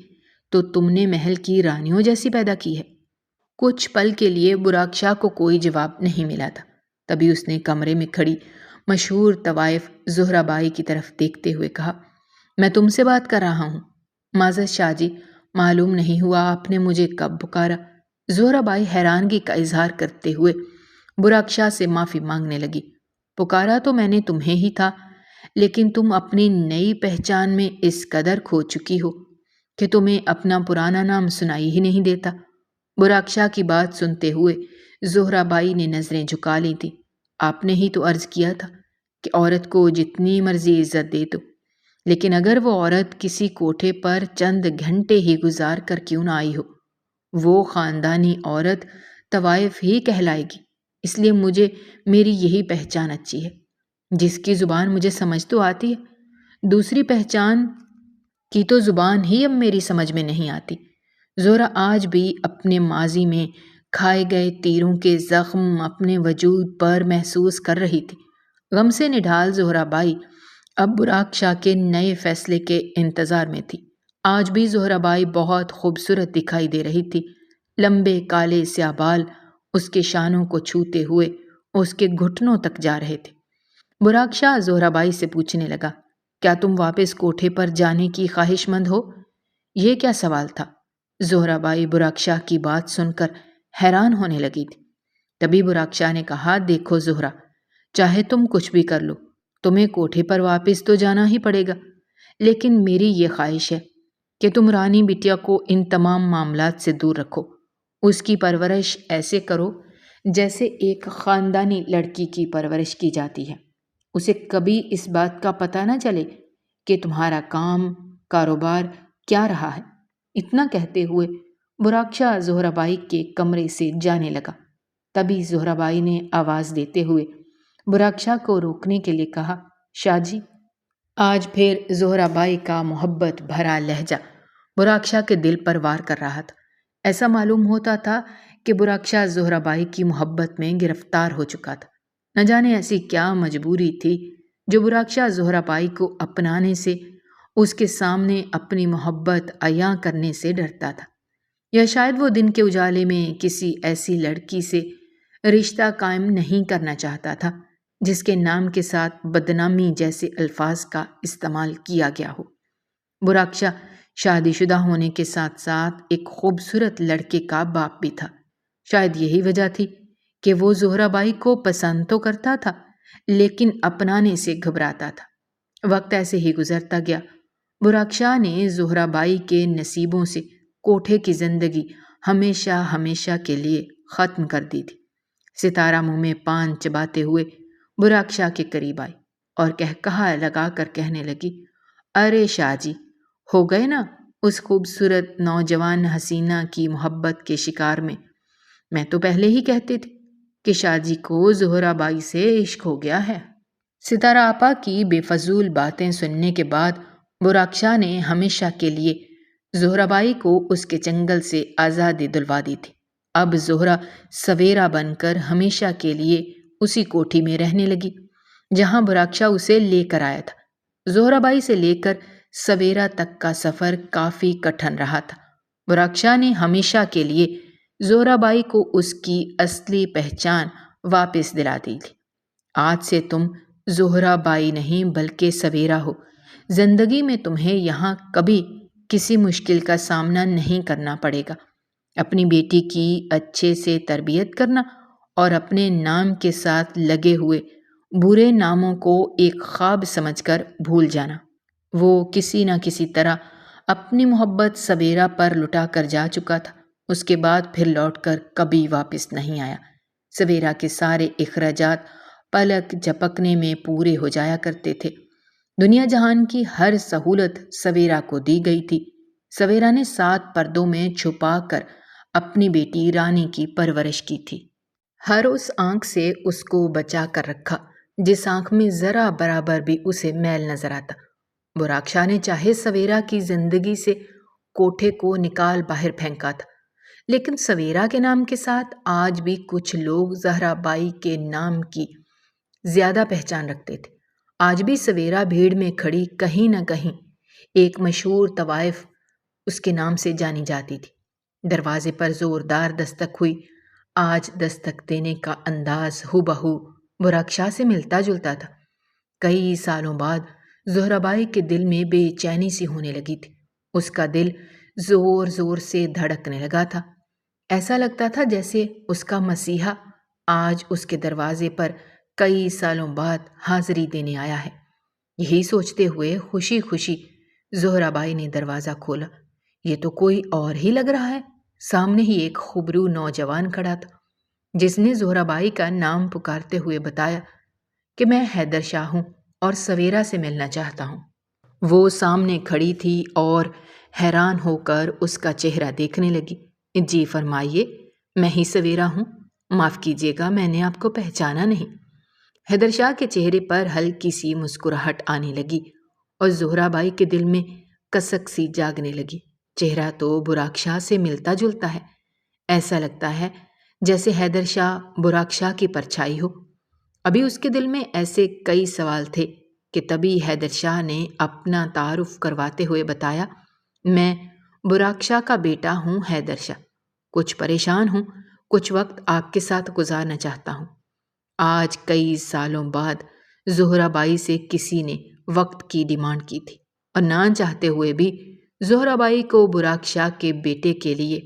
تو تم نے محل کی رانیوں جیسی پیدا کی ہے۔ کچھ پل کے لیے براق شاہ کو کوئی جواب نہیں ملا تھا۔ تبھی اس نے کمرے میں کھڑی مشہور طوائف زہرہ بائی کی طرف دیکھتے ہوئے کہا، میں تم سے بات کر رہا ہوں۔ معذرت شاہ جی، معلوم نہیں ہوا آپ نے مجھے کب پکارا۔ زہرہ بائی حیرانگی کا اظہار کرتے ہوئے براق شاہ سے معافی مانگنے لگی۔ پکارا تو میں نے تمہیں ہی تھا، لیکن تم اپنی نئی پہچان میں اس قدر کھو چکی ہو کہ تمہیں اپنا پرانا نام سنائی ہی نہیں دیتا۔ براق شاہ کی بات سنتے ہوئے زہرہ بائی نے نظریں جھکا لی تھیں۔ آپ نے ہی تو عرض کیا تھا کہ عورت کو جتنی مرضی عزت دے دو، لیکن اگر وہ عورت کسی کوٹھے پر چند گھنٹے ہی گزار کر کیوں نہ آئی ہو، وہ خاندانی عورت طوائف ہی کہلائے گی۔ اس لیے مجھے میری یہی پہچان اچھی ہے، جس کی زبان مجھے سمجھ تو آتی ہے، دوسری پہچان کی تو زبان ہی اب میری سمجھ میں نہیں آتی۔ زہرہ آج بھی اپنے ماضی میں کھائے گئے تیروں کے زخم اپنے وجود پر محسوس کر رہی تھی۔ غم سے نڈھال زہرہ بائی اب براق شاہ کے نئے فیصلے کے انتظار میں تھی۔ آج بھی زہرہ بائی بہت خوبصورت دکھائی دے رہی تھی۔ لمبے کالے سیاہ بال اس کے شانوں کو چھوتے ہوئے اس کے گھٹنوں تک جا رہے تھے۔ براق شاہ زہرہ بائی سے پوچھنے لگا، کیا تم واپس کوٹھے پر جانے کی خواہش مند ہو؟ یہ کیا سوال تھا؟ زہرہ بائی براق شاہ کی بات سن کر حیران ہونے لگی تھی۔ تبھی براق شاہ نے کہا، دیکھو زہرہ، چاہے تم کچھ بھی کر لو، تمہیں کوٹھے پر واپس تو جانا ہی پڑے گا، لیکن میری یہ خواہش ہے کہ تم رانی بٹیا کو ان تمام معاملات سے دور رکھو۔ اس کی پرورش ایسے کرو جیسے ایک خاندانی لڑکی کی پرورش کی جاتی ہے۔ اسے کبھی اس بات کا پتہ نہ چلے کہ تمہارا کام کاروبار کیا رہا ہے۔ اتنا کہتے ہوئے براق شاہ زہرہ بائی کے کمرے سے جانے لگا۔ تبھی زہرہ بائی نے آواز دیتے ہوئے براق شاہ کو روکنے کے لیے کہا، شاہ جی۔ آج پھر زہرہ بائی کا محبت بھرا لہجہ براق شاہ کے دل پر وار کر رہا تھا۔ ایسا معلوم ہوتا تھا کہ براق شاہ زہرہ بائی کی محبت میں گرفتار ہو چکا تھا۔ نہ جانے ایسی کیا مجبوری تھی جو براق شاہ زہرہ بائی کو اپنانے سے، اس کے سامنے اپنی محبت عیاں کرنے سے ڈرتا تھا، یا شاید وہ دن کے اجالے میں کسی ایسی لڑکی سے رشتہ قائم نہیں کرنا چاہتا تھا جس کے نام کے ساتھ بدنامی جیسے الفاظ کا استعمال کیا گیا ہو۔ براق شاہ شادی شدہ ہونے کے ساتھ ساتھ ایک خوبصورت لڑکے کا باپ بھی تھا۔ شاید یہی وجہ تھی کہ وہ زہرہ بائی کو پسند تو کرتا تھا، لیکن اپنانے سے گھبراتا تھا۔ وقت ایسے ہی گزرتا گیا۔ براق شاہ نے زہرہ بائی کے نصیبوں سے کوٹھے کی زندگی ہمیشہ ہمیشہ کے لیے ختم کر دی تھی۔ ستارہ منہ میں پان چباتے ہوئے براق شاہ کے قریب آئی اور کہا لگا کر کہنے لگی، ارے شاہ جی، ہو گئے نا اس خوبصورت نوجوان حسینہ کی محبت کے شکار میں تو پہلے ہی کہتے تھے کہ شاہ جی کو زہرہ بائی سے عشق ہو گیا ہے۔ ستارہ آپا کی بے فضول باتیں سننے کے بعد براق شاہ نے ہمیشہ کے لیے زہرہ بائی کو اس کے چنگل سے آزادی دلوا دی تھی۔ اب زہرہ سویرا بن کر ہمیشہ کے لیے اسی کوٹھی میں رہنے لگی جہاں براق شاہ اسے لے کر آیا تھا۔ زہرہ بائی سے لے کر سویرا تک کا سفر کافی کٹھن رہا تھا۔ براق شاہ نے ہمیشہ کے لیے زہرہ بائی کو اس کی اصلی پہچان واپس دلا دی تھی۔ آج سے تم زہرہ بائی نہیں بلکہ سویرا ہو۔ زندگی میں تمہیں یہاں کبھی کسی مشکل کا سامنا نہیں کرنا پڑے گا۔ اپنی بیٹی کی اچھے سے تربیت کرنا اور اپنے نام کے ساتھ لگے ہوئے برے ناموں کو ایک خواب سمجھ کر بھول جانا۔ وہ کسی نہ کسی طرح اپنی محبت سویرا پر لٹا کر جا چکا تھا۔ اس کے بعد پھر لوٹ کر کبھی واپس نہیں آیا۔ سویرا کے سارے اخراجات پلک جھپکنے میں پورے ہو جایا کرتے تھے۔ دنیا جہان کی ہر سہولت سویرا کو دی گئی تھی۔ سویرا نے 7 پردوں میں چھپا کر اپنی بیٹی رانی کی پرورش کی تھی۔ ہر اس آنکھ سے اس کو بچا کر رکھا جس آنکھ میں ذرا برابر بھی اسے میل نظر آتا۔ براق شاہ نے چاہے سویرا کی زندگی سے کوٹھے کو نکال باہر پھینکا تھا، لیکن سویرا کے نام کے ساتھ آج بھی کچھ لوگ زہرا بائی کے نام کی زیادہ پہچان رکھتے تھے۔ آج بھی سویرا بھیڑ میں کھڑی کہیں نہ کہیں ایک مشہور طوائف اس کے نام سے جانی جاتی تھی۔ دروازے پر زوردار دستک ہوئی۔ آج دستک دینے کا انداز ہو بہو براق شاہ سے ملتا جلتا تھا۔ کئی سالوں بعد زہرا بائی کے دل میں بے چینی سی ہونے لگی تھی۔ اس کا دل زور زور سے دھڑکنے لگا تھا۔ ایسا لگتا تھا جیسے اس کا مسیحا آج اس کے دروازے پر کئی سالوں بعد حاضری دینے آیا ہے۔ یہی سوچتے ہوئے خوشی خوشی زہرا بائی نے دروازہ کھولا۔ یہ تو کوئی اور ہی لگ رہا ہے۔ سامنے ہی ایک خبرو نوجوان کھڑا تھا جس نے زہرا بائی کا نام پکارتے ہوئے بتایا کہ میں حیدر شاہ ہوں اور سویرا سے ملنا چاہتا ہوں۔ وہ سامنے کھڑی تھی اور حیران ہو کر اس کا چہرہ دیکھنے لگی۔ جی فرمائیے، میں ہی سویرا ہوں، معاف کیجیے گا میں نے آپ کو پہچانا نہیں۔ حیدر شاہ کے چہرے پر ہلکی سی مسکراہٹ آنے لگی اور زہرا بائی کے دل میں کسک سی جاگنے لگی۔ چہرہ تو براق شاہ سے ملتا جلتا ہے۔ ایسا لگتا ہے جیسے حیدر شاہ براق شاہ کی پرچھائی ہو۔ ابھی اس کے دل میں ایسے کئی سوال تھے کہ تبھی حیدر شاہ نے اپنا تعارف کرواتے ہوئے بتایا، میں براق شاہ کا بیٹا ہوں حیدر شاہ، کچھ پریشان ہوں، کچھ وقت آپ کے ساتھ گزارنا چاہتا ہوں۔ آج کئی سالوں بعد زہرا بائی سے کسی نے وقت کی ڈیمانڈ کی تھی اور نہ چاہتے ہوئے بھی زہرا بائی کو براق شاہ کے بیٹے کے لیے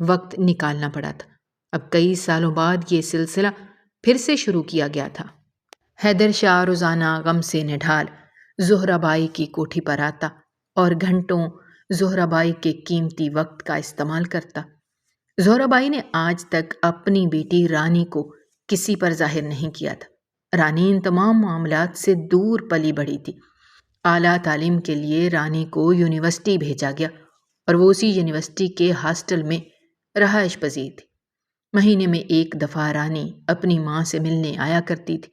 وقت نکالنا پڑا تھا۔ اب کئی سالوں بعد یہ سلسلہ پھر سے شروع کیا گیا تھا۔ حیدر شاہ روزانہ غم سے نڈھال زہرا بائی کی کوٹھی پر آتا اور گھنٹوں زہرا بائی کے قیمتی وقت کا استعمال کرتا۔ زہرا بائی نے آج تک اپنی بیٹی رانی کو کسی پر ظاہر نہیں کیا تھا۔ رانی ان تمام معاملات سے دور پلی بڑھی تھی۔ اعلیٰ تعلیم کے لیے رانی کو یونیورسٹی بھیجا گیا اور وہ اسی یونیورسٹی کے ہاسٹل میں رہائش پذیر تھی۔ مہینے میں ایک دفعہ رانی اپنی ماں سے ملنے آیا کرتی تھی،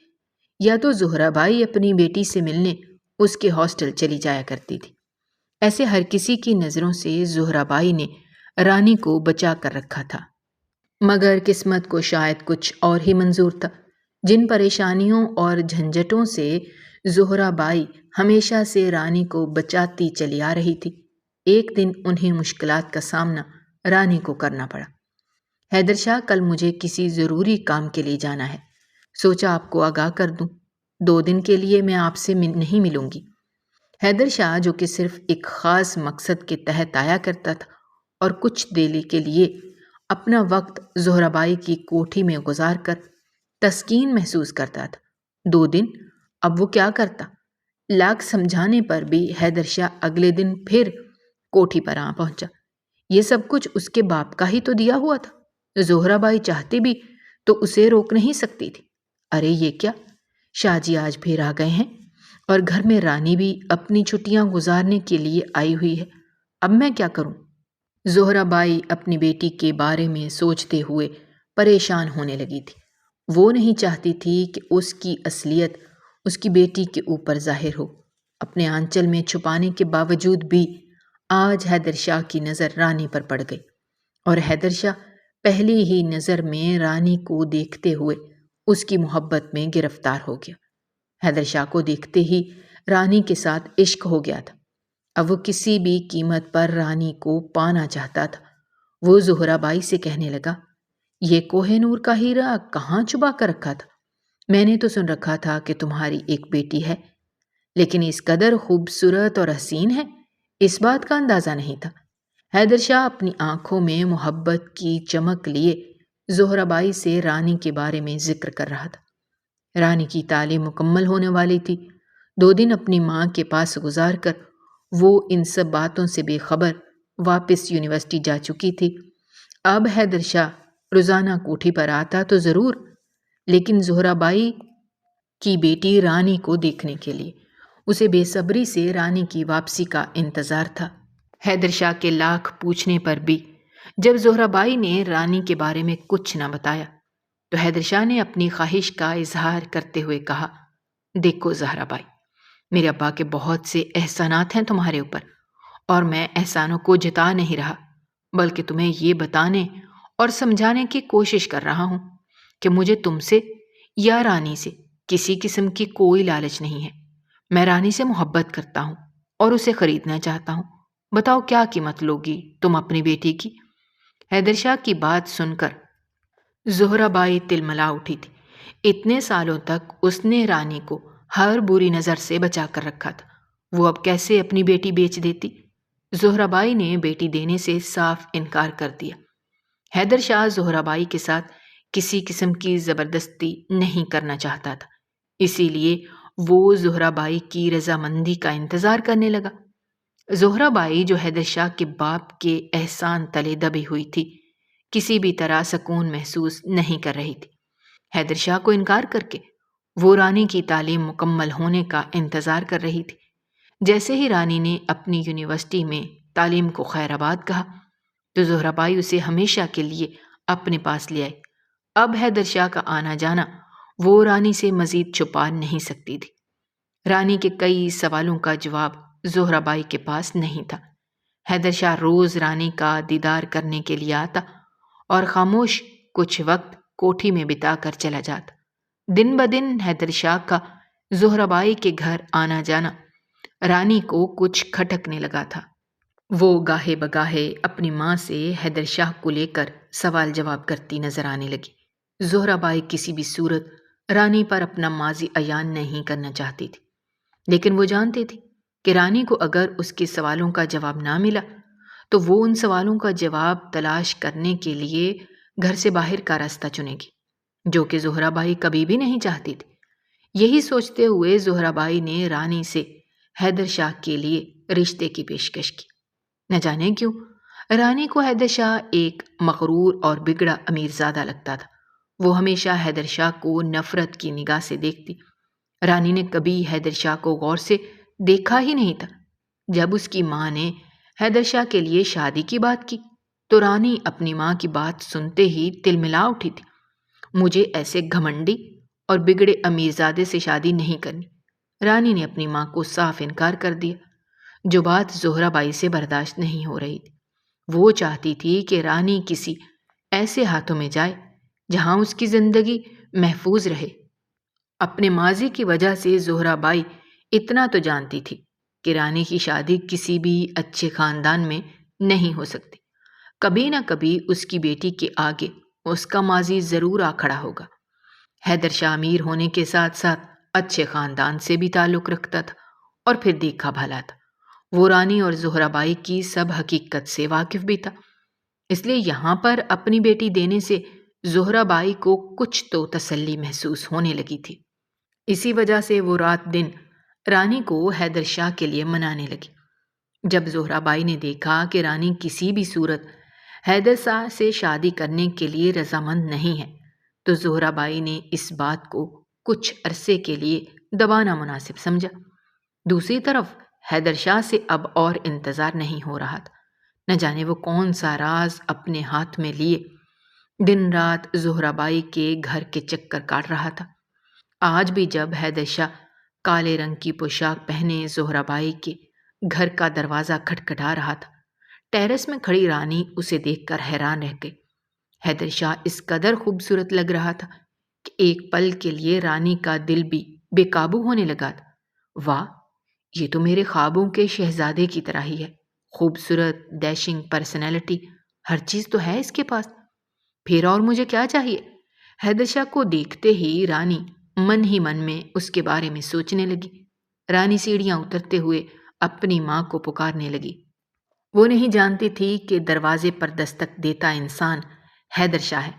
یا تو زہرا بائی اپنی بیٹی سے ملنے اس کے ہاسٹل چلی جایا کرتی تھی۔ ایسے ہر کسی کی نظروں سے زہرا بائی نے رانی کو بچا کر رکھا تھا، مگر قسمت کو شاید کچھ اور ہی منظور تھا۔ جن پریشانیوں اور جھنجھٹوں سے زہرا بائی ہمیشہ سے رانی کو بچاتی چلی آ رہی تھی، ایک دن انہیں مشکلات کا سامنا رانی کو کرنا پڑا۔ حیدر شاہ، کل مجھے کسی ضروری کام کے لیے جانا ہے، سوچا آپ کو آگاہ کر دوں۔ 2 دن کے لیے میں آپ سے نہیں ملوں گی۔ حیدر شاہ جو کہ صرف ایک خاص مقصد کے تحت آیا کرتا تھا اور کچھ دیر کے لیے اپنا وقت زہرا بائی کی کوٹھی میں گزار کر تسکین محسوس کرتا تھا، 2 دن اب وہ کیا کرتا؟ لاکھ سمجھانے پر بھی حیدر شاہ اگلے دن پھر کوٹھی پر آ پہنچا۔ یہ سب کچھ اس کے باپ کا ہی تو دیا ہوا تھا۔ زہرا بائی چاہتی بھی تو اسے روک نہیں سکتی تھی۔ ارے یہ کیا، شاہ جی آج پھر آ گئے ہیں اور گھر میں رانی بھی اپنی چھٹیاں گزارنے کے لیے آئی ہوئی ہے، اب میں کیا کروں؟ زہرا بائی اپنی بیٹی کے بارے میں سوچتے ہوئے پریشان ہونے لگی تھی۔ وہ نہیں چاہتی تھی کہ اس کی اصلیت اس کی بیٹی کے اوپر ظاہر ہو۔ اپنے آنچل میں چھپانے کے باوجود بھی آج حیدر شاہ کی نظر رانی پر پڑ گئی اور حیدر شاہ پہلی ہی نظر میں رانی کو دیکھتے ہوئے اس کی محبت میں گرفتار ہو گیا۔ حیدر شاہ کو دیکھتے ہی رانی کے ساتھ عشق ہو گیا تھا۔ اب وہ کسی بھی قیمت پر رانی کو پانا چاہتا تھا۔ وہ زہرا بائی سے کہنے لگا، یہ کوہ نور کا ہیرا کہاں چھپا کر رکھا تھا؟ میں نے تو سن رکھا تھا کہ تمہاری ایک بیٹی ہے، لیکن اس قدر خوبصورت اور حسین ہے، اس بات کا اندازہ نہیں تھا۔ حیدر شاہ اپنی آنکھوں میں محبت کی چمک لیے زہرہ بائی سے رانی کے بارے میں ذکر کر رہا تھا۔ رانی کی تعلیم مکمل ہونے والی تھی۔ 2 دن اپنی ماں کے پاس گزار کر وہ ان سب باتوں سے بے خبر واپس یونیورسٹی جا چکی تھی۔ اب حیدر شاہ روزانہ کوٹھی پر آتا تو ضرور، لیکن زہرہ بائی کی بیٹی رانی کو دیکھنے کے لیے اسے بے صبری سے رانی کی واپسی کا انتظار تھا۔ حیدر شاہ کے لاکھ پوچھنے پر بھی جب زہرہ بائی نے رانی کے بارے میں کچھ نہ بتایا تو حیدر شاہ نے اپنی خواہش کا اظہار کرتے ہوئے کہا، دیکھو زہرہ بائی، میرے ابا کے بہت سے احسانات ہیں تمہارے اوپر، اور میں احسانوں کو جتا نہیں رہا، بلکہ تمہیں یہ بتانے اور سمجھانے کی کوشش کر رہا ہوں کہ مجھے تم سے یا رانی سے کسی قسم کی کوئی لالچ نہیں ہے۔ میں رانی سے محبت کرتا ہوں اور اسے خریدنا چاہتا ہوں۔ بتاؤ کیا قیمت لوگی تم اپنی بیٹی کی؟ حیدر شاہ کی بات سن کر زہرہ بائی تلملا اٹھی تھی۔ اتنے سالوں تک اس نے رانی کو ہر بری نظر سے بچا کر رکھا تھا، وہ اب کیسے اپنی بیٹی بیچ دیتی؟ زہرہ بائی نے بیٹی دینے سے صاف انکار کر دیا۔ حیدر شاہ زہرہ بائی کے ساتھ کسی قسم کی زبردستی نہیں کرنا چاہتا تھا، اسی لیے وہ زہرہ بائی کی رضامندی کا انتظار کرنے لگا۔ زہرہ بائی جو حیدر شاہ کے باپ کے احسان تلے دبی ہوئی تھی، کسی بھی طرح سکون محسوس نہیں کر رہی تھی۔ حیدر شاہ کو انکار کر کے وہ رانی کی تعلیم مکمل ہونے کا انتظار کر رہی تھی۔ جیسے ہی رانی نے اپنی یونیورسٹی میں تعلیم کو خیر آباد کہا تو زہرہ بائی اسے ہمیشہ کے لیے اپنے پاس لے آئی۔ اب حیدر شاہ کا آنا جانا وہ رانی سے مزید چھپا نہیں سکتی تھی۔ رانی کے کئی سوالوں کا جواب زہرہ بائی کے پاس نہیں تھا۔ حیدر شاہ روز رانی کا دیدار کرنے کے لیے آتا اور خاموش کچھ وقت کوٹھی میں بتا کر چلا جاتا۔ دن بدن حیدر شاہ کا زہرہ بائی کے گھر آنا جانا رانی کو کچھ کھٹکنے لگا تھا۔ وہ گاہے بگاہے اپنی ماں سے حیدر شاہ کو لے کر سوال جواب کرتی نظر آنے لگی۔ زہرہ بائی کسی بھی صورت رانی پر اپنا ماضی عیان نہیں کرنا چاہتی تھی، لیکن وہ جانتی تھی کہ رانی کو اگر اس کے سوالوں کا جواب نہ ملا تو وہ ان سوالوں کا جواب تلاش کرنے کے لیے گھر سے باہر کا راستہ چنے گی، جو کہ زہرہ بائی کبھی بھی نہیں چاہتی تھی۔ یہی سوچتے ہوئے زہرہ بائی نے رانی سے حیدر شاہ کے لیے رشتے کی پیشکش کی۔ نہ جانے کیوں رانی کو حیدر شاہ ایک مغرور اور بگڑا امیرزادہ لگتا تھا۔ وہ ہمیشہ حیدر شاہ کو نفرت کی نگاہ سے دیکھتی۔ رانی نے کبھی حیدر شاہ کو غور سے دیکھا ہی نہیں تھا۔ جب اس کی ماں نے حیدر شاہ کے لیے شادی کی بات کی تو رانی اپنی ماں کی بات سنتے ہی تلملا اٹھی تھی۔ مجھے ایسے گھمنڈی اور بگڑے امیرزادے سے شادی نہیں کرنی، رانی نے اپنی ماں کو صاف انکار کر دیا، جو بات زہرہ بائی سے برداشت نہیں ہو رہی تھی۔ وہ چاہتی تھی کہ رانی کسی ایسے ہاتھوں میں جائے جہاں اس کی زندگی محفوظ رہے۔ اپنے ماضی کی وجہ سے زہرہ بائی اتنا تو جانتی تھی کہ رانی کی شادی کسی بھی اچھے خاندان میں نہیں ہو سکتی۔ کبھی نہ کبھی اس کی بیٹی کے آگے اس کا ماضی ضرور آ کھڑا ہوگا۔ حیدر شاہ امیر ہونے کے ساتھ ساتھ اچھے خاندان سے بھی تعلق رکھتا تھا اور پھر دیکھا بھالا تھا۔ وہ رانی اور زہرہ بائی کی سب حقیقت سے واقف بھی تھا، اس لیے یہاں پر اپنی بیٹی دینے سے زہرہ بائی کو کچھ تو تسلی محسوس ہونے لگی تھی۔ اسی وجہ سے وہ رات دن رانی کو حیدر شاہ کے لیے منانے لگی۔ جب زہرہ بائی نے دیکھا کہ رانی کسی بھی صورت حیدر شاہ سے شادی کرنے کے لیے رضامند نہیں ہے تو زہرہ بائی نے اس بات کو کچھ عرصے کے لیے دبانا مناسب سمجھا۔ دوسری طرف حیدر شاہ سے اب اور انتظار نہیں ہو رہا تھا۔ نہ جانے وہ کون سا راز اپنے ہاتھ میں لیے دن رات زہرہ بائی کے گھر کے چکر کاٹ رہا تھا۔ آج بھی جب حیدر شاہ کالے رنگ کی پوشاک پہنے زہرہ بائی کے گھر کا دروازہ کھٹکھٹا رہا تھا، ٹیرس میں کھڑی رانی اسے دیکھ کر حیران رہ گئی۔ حیدر شاہ اس قدر خوبصورت لگ رہا تھا کہ ایک پل کے لیے رانی کا دل بھی بے قابو ہونے لگا تھا۔ واہ، یہ تو میرے خوابوں کے شہزادے کی طرح ہی ہے، خوبصورت، ڈیشنگ پرسنالٹی، ہر چیز تو ہے اس کے پاس، پھر اور مجھے کیا چاہیے؟ حیدر شاہ کو دیکھتے ہی رانی من ہی من میں اس کے بارے میں سوچنے لگی۔ رانی سیڑھیاں اترتے ہوئے اپنی ماں کو پکارنے لگی۔ وہ نہیں جانتی تھی کہ دروازے پر دستک دیتا انسان حیدر شاہ ہے۔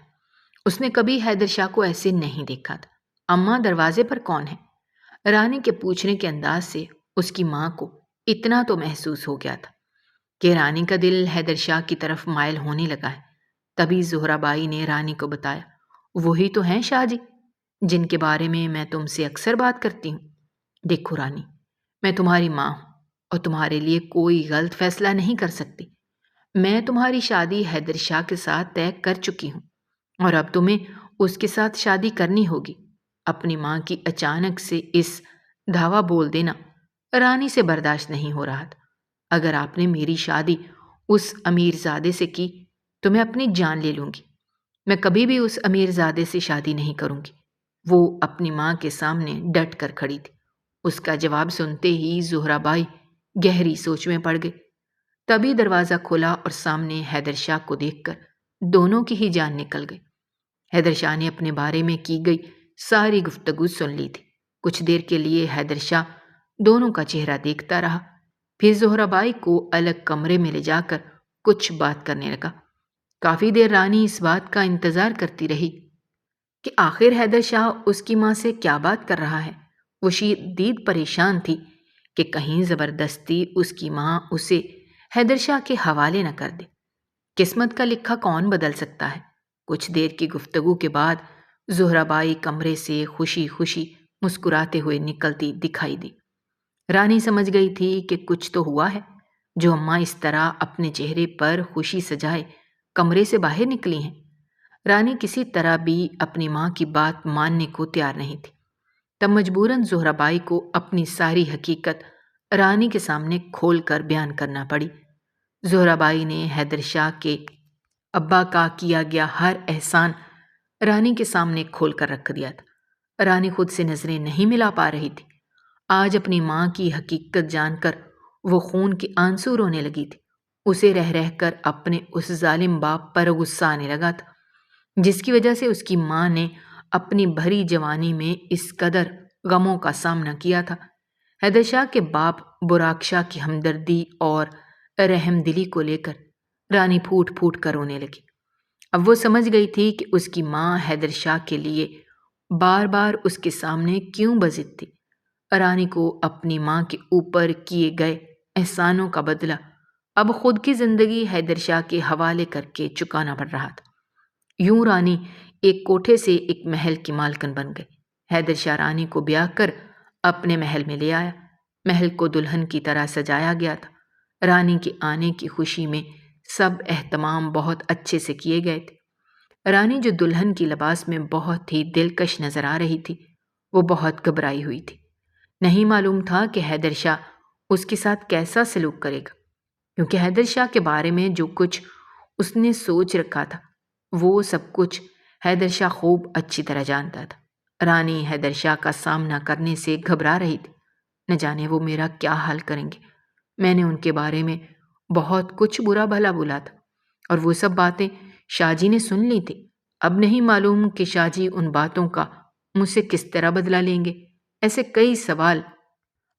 اس نے کبھی حیدر شاہ کو ایسے نہیں دیکھا تھا۔ اماں دروازے پر کون ہے؟ رانی کے پوچھنے کے انداز سے اس کی ماں کو اتنا تو محسوس ہو گیا تھا کہ رانی کا دل حیدر شاہ کی طرف مائل ہونے لگا ہے۔ تبھی زہرا بائی نے رانی کو بتایا، وہی تو ہیں شاہ جی جن کے بارے میں تم سے اکثر بات کرتی ہوں۔ دیکھو رانی، میں تمہاری ماں ہوں اور تمہارے لیے کوئی غلط فیصلہ نہیں کر سکتی۔ میں تمہاری شادی حیدر شاہ کے ساتھ طے کر چکی ہوں اور اب تمہیں اس کے ساتھ شادی کرنی ہوگی۔ اپنی ماں کی اچانک سے اس دھاوا بول دینا رانی سے برداشت نہیں ہو رہا تھا۔ اگر آپ نے میری شادی اس امیر زادے سے کی تو میں اپنی جان لے لوں گی۔ میں کبھی بھی اس امیر زادے سے شادی نہیں کروں گی۔ وہ اپنی ماں کے سامنے ڈٹ کر کھڑی تھی۔ اس کا جواب سنتے ہی زہرا بائی گہری سوچ میں پڑ گئی۔ تبھی دروازہ کھلا اور سامنے حیدر شاہ کو دیکھ کر دونوں کی ہی جان نکل گئی۔ حیدر شاہ نے اپنے بارے میں کی گئی ساری گفتگو سن لی تھی۔ کچھ دیر کے لیے حیدر شاہ دونوں کا چہرہ دیکھتا رہا، پھر زہرا بائی کو الگ کمرے میں لے جا کر کچھ بات کرنے لگا۔ کافی دیر رانی اس بات کا انتظار کرتی رہی کہ آخر حیدر شاہ اس کی ماں سے کیا بات کر رہا ہے۔ وہ شدید پریشان تھی کہ کہیں زبردستی اس کی ماں اسے حیدر شاہ کے حوالے نہ کر دے۔ قسمت کا لکھا کون بدل سکتا ہے؟ کچھ دیر کی گفتگو کے بعد زہرا بائی کمرے سے خوشی خوشی مسکراتے ہوئے نکلتی دکھائی دی۔ رانی سمجھ گئی تھی کہ کچھ تو ہوا ہے جو اماں اس طرح اپنے چہرے پر خوشی سجائے کمرے سے باہر نکلی ہیں۔ رانی کسی طرح بھی اپنی ماں کی بات ماننے کو تیار نہیں تھی۔ تب مجبوراً زہرا بائی کو اپنی ساری حقیقت رانی کے سامنے کھول کر بیان کرنا پڑی۔ زہرا بائی نے حیدر شاہ کے ابا کا کیا گیا ہر احسان رانی کے سامنے کھول کر رکھ دیا تھا۔ رانی خود سے نظریں نہیں ملا پا رہی تھی۔ آج اپنی ماں کی حقیقت جان کر وہ خون کے آنسو رونے لگی تھی۔ اسے رہ رہ کر اپنے اس ظالم باپ پر غصہ آنے لگا تھا جس کی وجہ سے اس کی ماں نے اپنی بھری جوانی میں اس قدر غموں کا سامنا کیا تھا۔ حیدر شاہ کے باپ براق شاہ کی ہمدردی اور رحم دلی کو لے کر رانی پھوٹ پھوٹ کر رونے لگی۔ اب وہ سمجھ گئی تھی کہ اس کی ماں حیدر شاہ کے لیے بار بار اس کے سامنے کیوں بضد تھی۔ رانی کو اپنی ماں کے اوپر کیے گئے احسانوں کا بدلہ اب خود کی زندگی حیدر شاہ کے حوالے کر کے چکانا پڑ رہا تھا۔ یوں رانی ایک کوٹھے سے ایک محل کی مالکن بن گئی۔ حیدر شاہ رانی کو بیاہ کر اپنے محل میں لے آیا۔ محل کو دلہن کی طرح سجایا گیا تھا۔ رانی کے آنے کی خوشی میں سب اہتمام بہت اچھے سے کیے گئے تھے۔ رانی جو دلہن کی لباس میں بہت ہی دلکش نظر آ رہی تھی، وہ بہت گھبرائی ہوئی تھی۔ نہیں معلوم تھا کہ حیدر شاہ اس کے ساتھ کیسا سلوک کرے گا، کیونکہ حیدر شاہ کے بارے میں جو کچھ اس نے سوچ رکھا تھا وہ سب کچھ حیدر شاہ خوب اچھی طرح جانتا تھا۔ رانی حیدر شاہ کا سامنا کرنے سے گھبرا رہی تھی۔ نہ جانے وہ میرا کیا حال کریں گے۔ میں نے ان کے بارے میں بہت کچھ برا بھلا بولا تھا اور وہ سب باتیں شاہ جی نے سن لی تھی۔ اب نہیں معلوم کہ شاہ جی ان باتوں کا مجھ سے کس طرح بدلہ لیں گے۔ ایسے کئی سوال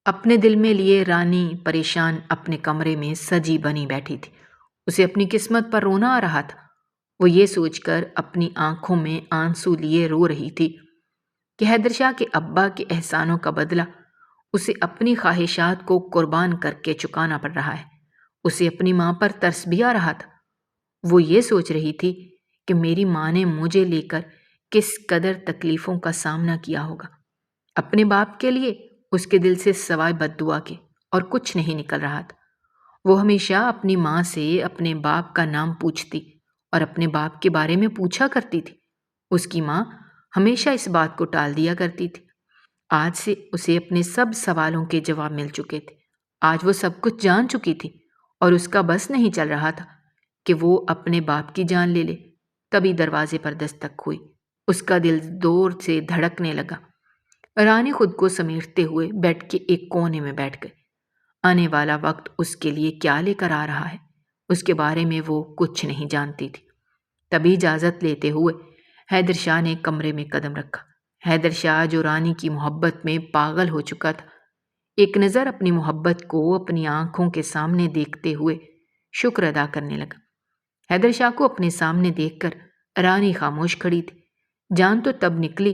اپنے دل میں لیے رانی پریشان اپنے کمرے میں سجی بنی بیٹھی تھی۔ اسے اپنی قسمت پر رونا آ رہا تھا۔ وہ یہ سوچ کر اپنی آنکھوں میں آنسو لیے رو رہی تھی کہ حیدر شاہ کے ابا کے احسانوں کا بدلہ اسے اپنی خواہشات کو قربان کر کے چکانا پڑ رہا ہے۔ اسے اپنی ماں پر ترس بھی آ رہا تھا۔ وہ یہ سوچ رہی تھی کہ میری ماں نے مجھے لے کر کس قدر تکلیفوں کا سامنا کیا ہوگا۔ اپنے باپ کے لیے اس کے دل سے سوائے بد دعا کے اور کچھ نہیں نکل رہا تھا۔ وہ ہمیشہ اپنی ماں سے اپنے باپ کا نام پوچھتی اور اپنے باپ کے بارے میں پوچھا کرتی تھی۔ اس کی ماں ہمیشہ اس بات کو ٹال دیا کرتی تھی۔ آج سے اسے اپنے سب سوالوں کے جواب مل چکے تھے۔ آج وہ سب کچھ جان چکی تھی اور اس کا بس نہیں چل رہا تھا کہ وہ اپنے باپ کی جان لے لے۔ تبھی دروازے پر دستک ہوئی۔ اس کا دل زور سے دھڑکنے لگا۔ رانی خود کو سمیٹتے ہوئے بیڈ کے ایک کونے میں بیٹھ گئی۔ آنے والا وقت اس کے لیے کیا لے کر آ رہا ہے، اس کے بارے میں وہ کچھ نہیں جانتی تھی۔ تبھی اجازت لیتے ہوئے حیدر شاہ نے کمرے میں قدم رکھا۔ حیدر شاہ جو رانی کی محبت میں پاگل ہو چکا تھا، ایک نظر اپنی محبت کو اپنی آنکھوں کے سامنے دیکھتے ہوئے شکر ادا کرنے لگا۔ حیدر شاہ کو اپنے سامنے دیکھ کر رانی خاموش کھڑی تھی۔ جان تو تب نکلی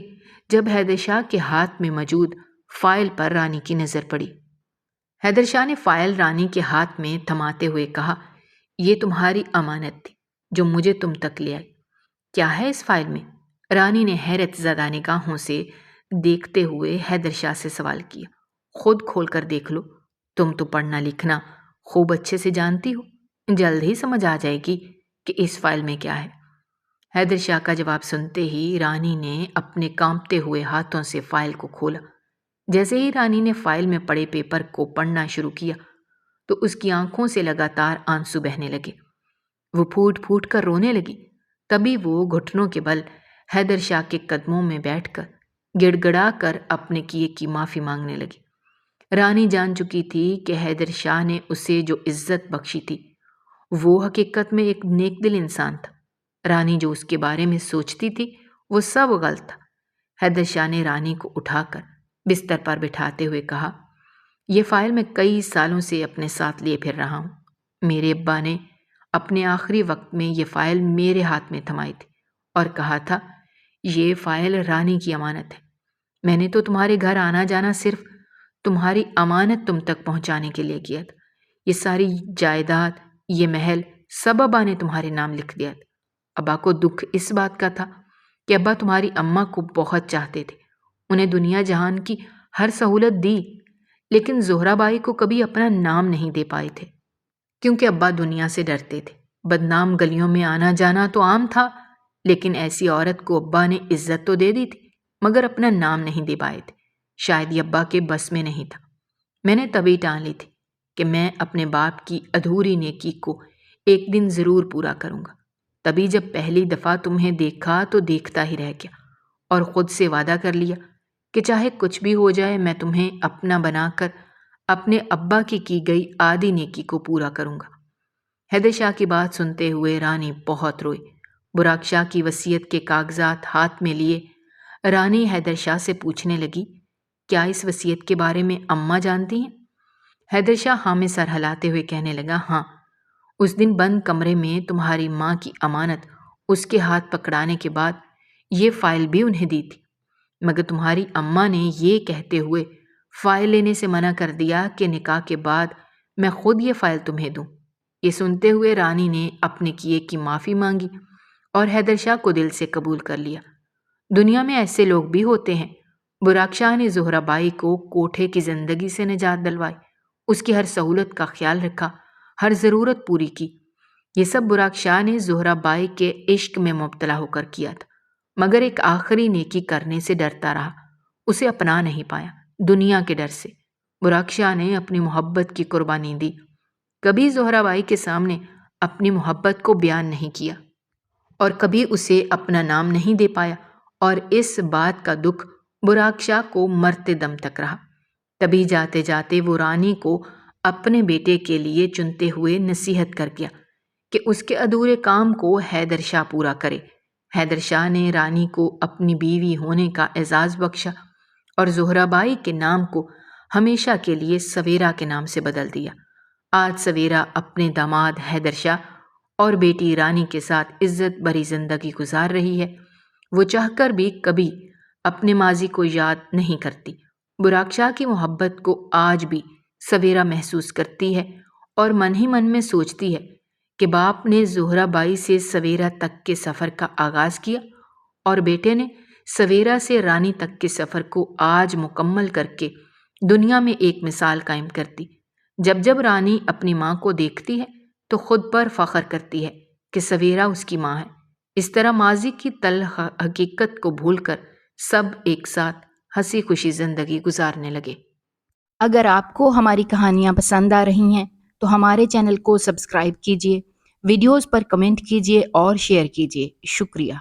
جب حیدر شاہ کے ہاتھ میں موجود فائل پر رانی کی نظر پڑی۔ حیدر شاہ نے فائل رانی کے ہاتھ میں تھماتے ہوئے کہا، یہ تمہاری امانت تھی جو مجھے تم تک لے آئی۔ کیا ہے اس فائل میں؟ رانی نے حیرت زدہ نگاہوں سے دیکھتے ہوئے حیدر شاہ سے سوال کیا۔ خود کھول کر دیکھ لو، تم تو پڑھنا لکھنا خوب اچھے سے جانتی ہو، جلد ہی سمجھ آ جائے گی کہ اس فائل میں کیا ہے۔ حیدر شاہ کا جواب سنتے ہی رانی نے اپنے کانپتے ہوئے ہاتھوں سے فائل کو کھولا۔ جیسے ہی رانی نے فائل میں پڑے پیپر کو پڑھنا شروع کیا تو اس کی آنکھوں سے لگاتار آنسو بہنے لگے۔ وہ پھوٹ پھوٹ کر رونے لگی۔ تبھی وہ گھٹنوں کے بل حیدر شاہ کے قدموں میں بیٹھ کر گڑ گڑا کر اپنے کیے کی معافی مانگنے لگی۔ رانی جان چکی تھی کہ حیدر شاہ نے اسے جو عزت بخشی تھی وہ حقیقت میں ایک نیک دل انسان تھا۔ رانی جو اس کے بارے میں سوچتی تھی وہ سب غلط تھا۔ حیدر شاہ نے رانی کو اٹھا کر بستر پر بٹھاتے ہوئے کہا، یہ فائل میں کئی سالوں سے اپنے ساتھ لیے پھر رہا ہوں۔ میرے ابا نے اپنے آخری وقت میں یہ فائل میرے ہاتھ میں تھمائی تھی اور کہا تھا، یہ فائل رانی کی امانت ہے۔ میں نے تو تمہارے گھر آنا جانا صرف تمہاری امانت تم تک پہنچانے کے لیے کیا تھا۔ یہ ساری جائیداد، یہ محل سب ابا نے تمہارے نام لکھ دیا تھا۔ ابا کو دکھ اس بات کا تھا کہ ابا تمہاری اماں کو بہت چاہتے تھے، انہیں دنیا جہان کی ہر سہولت دی، لیکن زہرا بائی کو کبھی اپنا نام نہیں دے پائے تھے کیونکہ ابا دنیا سے ڈرتے تھے۔ بدنام گلیوں میں آنا جانا تو عام تھا، لیکن ایسی عورت کو ابا نے عزت تو دے دی تھی مگر اپنا نام نہیں دے پائے تھے۔ شاید یہ ابا کے بس میں نہیں تھا۔ میں نے تبھی ٹان لی تھی کہ میں اپنے باپ کی ادھوری نیکی کو ایک دن ضرور پورا کروں گا۔ تبھی جب پہلی دفعہ تمہیں دیکھا تو دیکھتا ہی رہ گیا اور خود سے وعدہ کر لیا کہ چاہے کچھ بھی ہو جائے میں تمہیں اپنا بنا کر اپنے ابا کی گئی آدھی نیکی کو پورا کروں گا۔ حیدر شاہ کی بات سنتے ہوئے رانی بہت روئی۔ براق شاہ کی وصیت کے کاغذات ہاتھ میں لیے رانی حیدر شاہ سے پوچھنے لگی، کیا اس وصیت کے بارے میں اماں جانتی ہیں؟ حیدر شاہ ہاں میں سر ہلاتے ہوئے کہنے لگا، ہاں، اس دن بند کمرے میں تمہاری ماں کی امانت اس کے ہاتھ پکڑانے کے بعد یہ فائل بھی انہیں دی تھی، مگر تمہاری اماں نے یہ کہتے ہوئے فائل لینے سے منع کر دیا کہ نکاح کے بعد میں خود یہ فائل تمہیں دوں۔ یہ سنتے ہوئے رانی نے اپنے کیے کی معافی مانگی اور حیدر شاہ کو دل سے قبول کر لیا۔ دنیا میں ایسے لوگ بھی ہوتے ہیں۔ براق شاہ نے زہرا بائی کو کوٹھے کی زندگی سے نجات دلوائی، اس کی ہر سہولت کا خیال رکھا، ہر ضرورت پوری کی۔ یہ سب براق شاہ نے زہرا بائی کے عشق میں مبتلا ہو کر کیا تھا، مگر ایک آخری نیکی کرنے سے ڈرتا رہا، اسے اپنا نہیں پایا، دنیا کے ڈر سے۔ براق شاہ نے اپنی محبت کی قربانی دی، کبھی زہرا بائی کے سامنے اپنی محبت کو بیان نہیں کیا اور کبھی اسے اپنا نام نہیں دے پایا، اور اس بات کا دکھ براق شاہ کو مرتے دم تک رہا۔ تبھی جاتے جاتے وہ رانی کو اپنے بیٹے کے لیے چنتے ہوئے نصیحت کر گیا کہ اس کے ادھورے کام کو حیدر شاہ پورا کرے۔ حیدر شاہ نے رانی کو اپنی بیوی ہونے کا اعزاز بخشا اور زہرا بائی کے نام کو ہمیشہ کے لیے سویرا کے نام سے بدل دیا۔ آج سویرا اپنے داماد حیدر شاہ اور بیٹی رانی کے ساتھ عزت بھری زندگی گزار رہی ہے۔ وہ چاہ کر بھی کبھی اپنے ماضی کو یاد نہیں کرتی۔ براق شاہ کی محبت کو آج بھی سویرا محسوس کرتی ہے اور من ہی من میں سوچتی ہے کہ باپ نے زہرا بائی سے سویرا تک کے سفر کا آغاز کیا اور بیٹے نے سویرا سے رانی تک کے سفر کو آج مکمل کر کے دنیا میں ایک مثال قائم کرتی۔ جب جب رانی اپنی ماں کو دیکھتی ہے تو خود پر فخر کرتی ہے کہ سویرا اس کی ماں ہے۔ اس طرح ماضی کی تلخ حقیقت کو بھول کر سب ایک ساتھ ہنسی خوشی زندگی گزارنے لگے۔ اگر آپ کو ہماری کہانیاں پسند آ رہی ہیں تو ہمارے چینل کو سبسکرائب کیجیے، ویڈیوز پر کمنٹ کیجیے اور شیئر کیجیے۔ شکریہ۔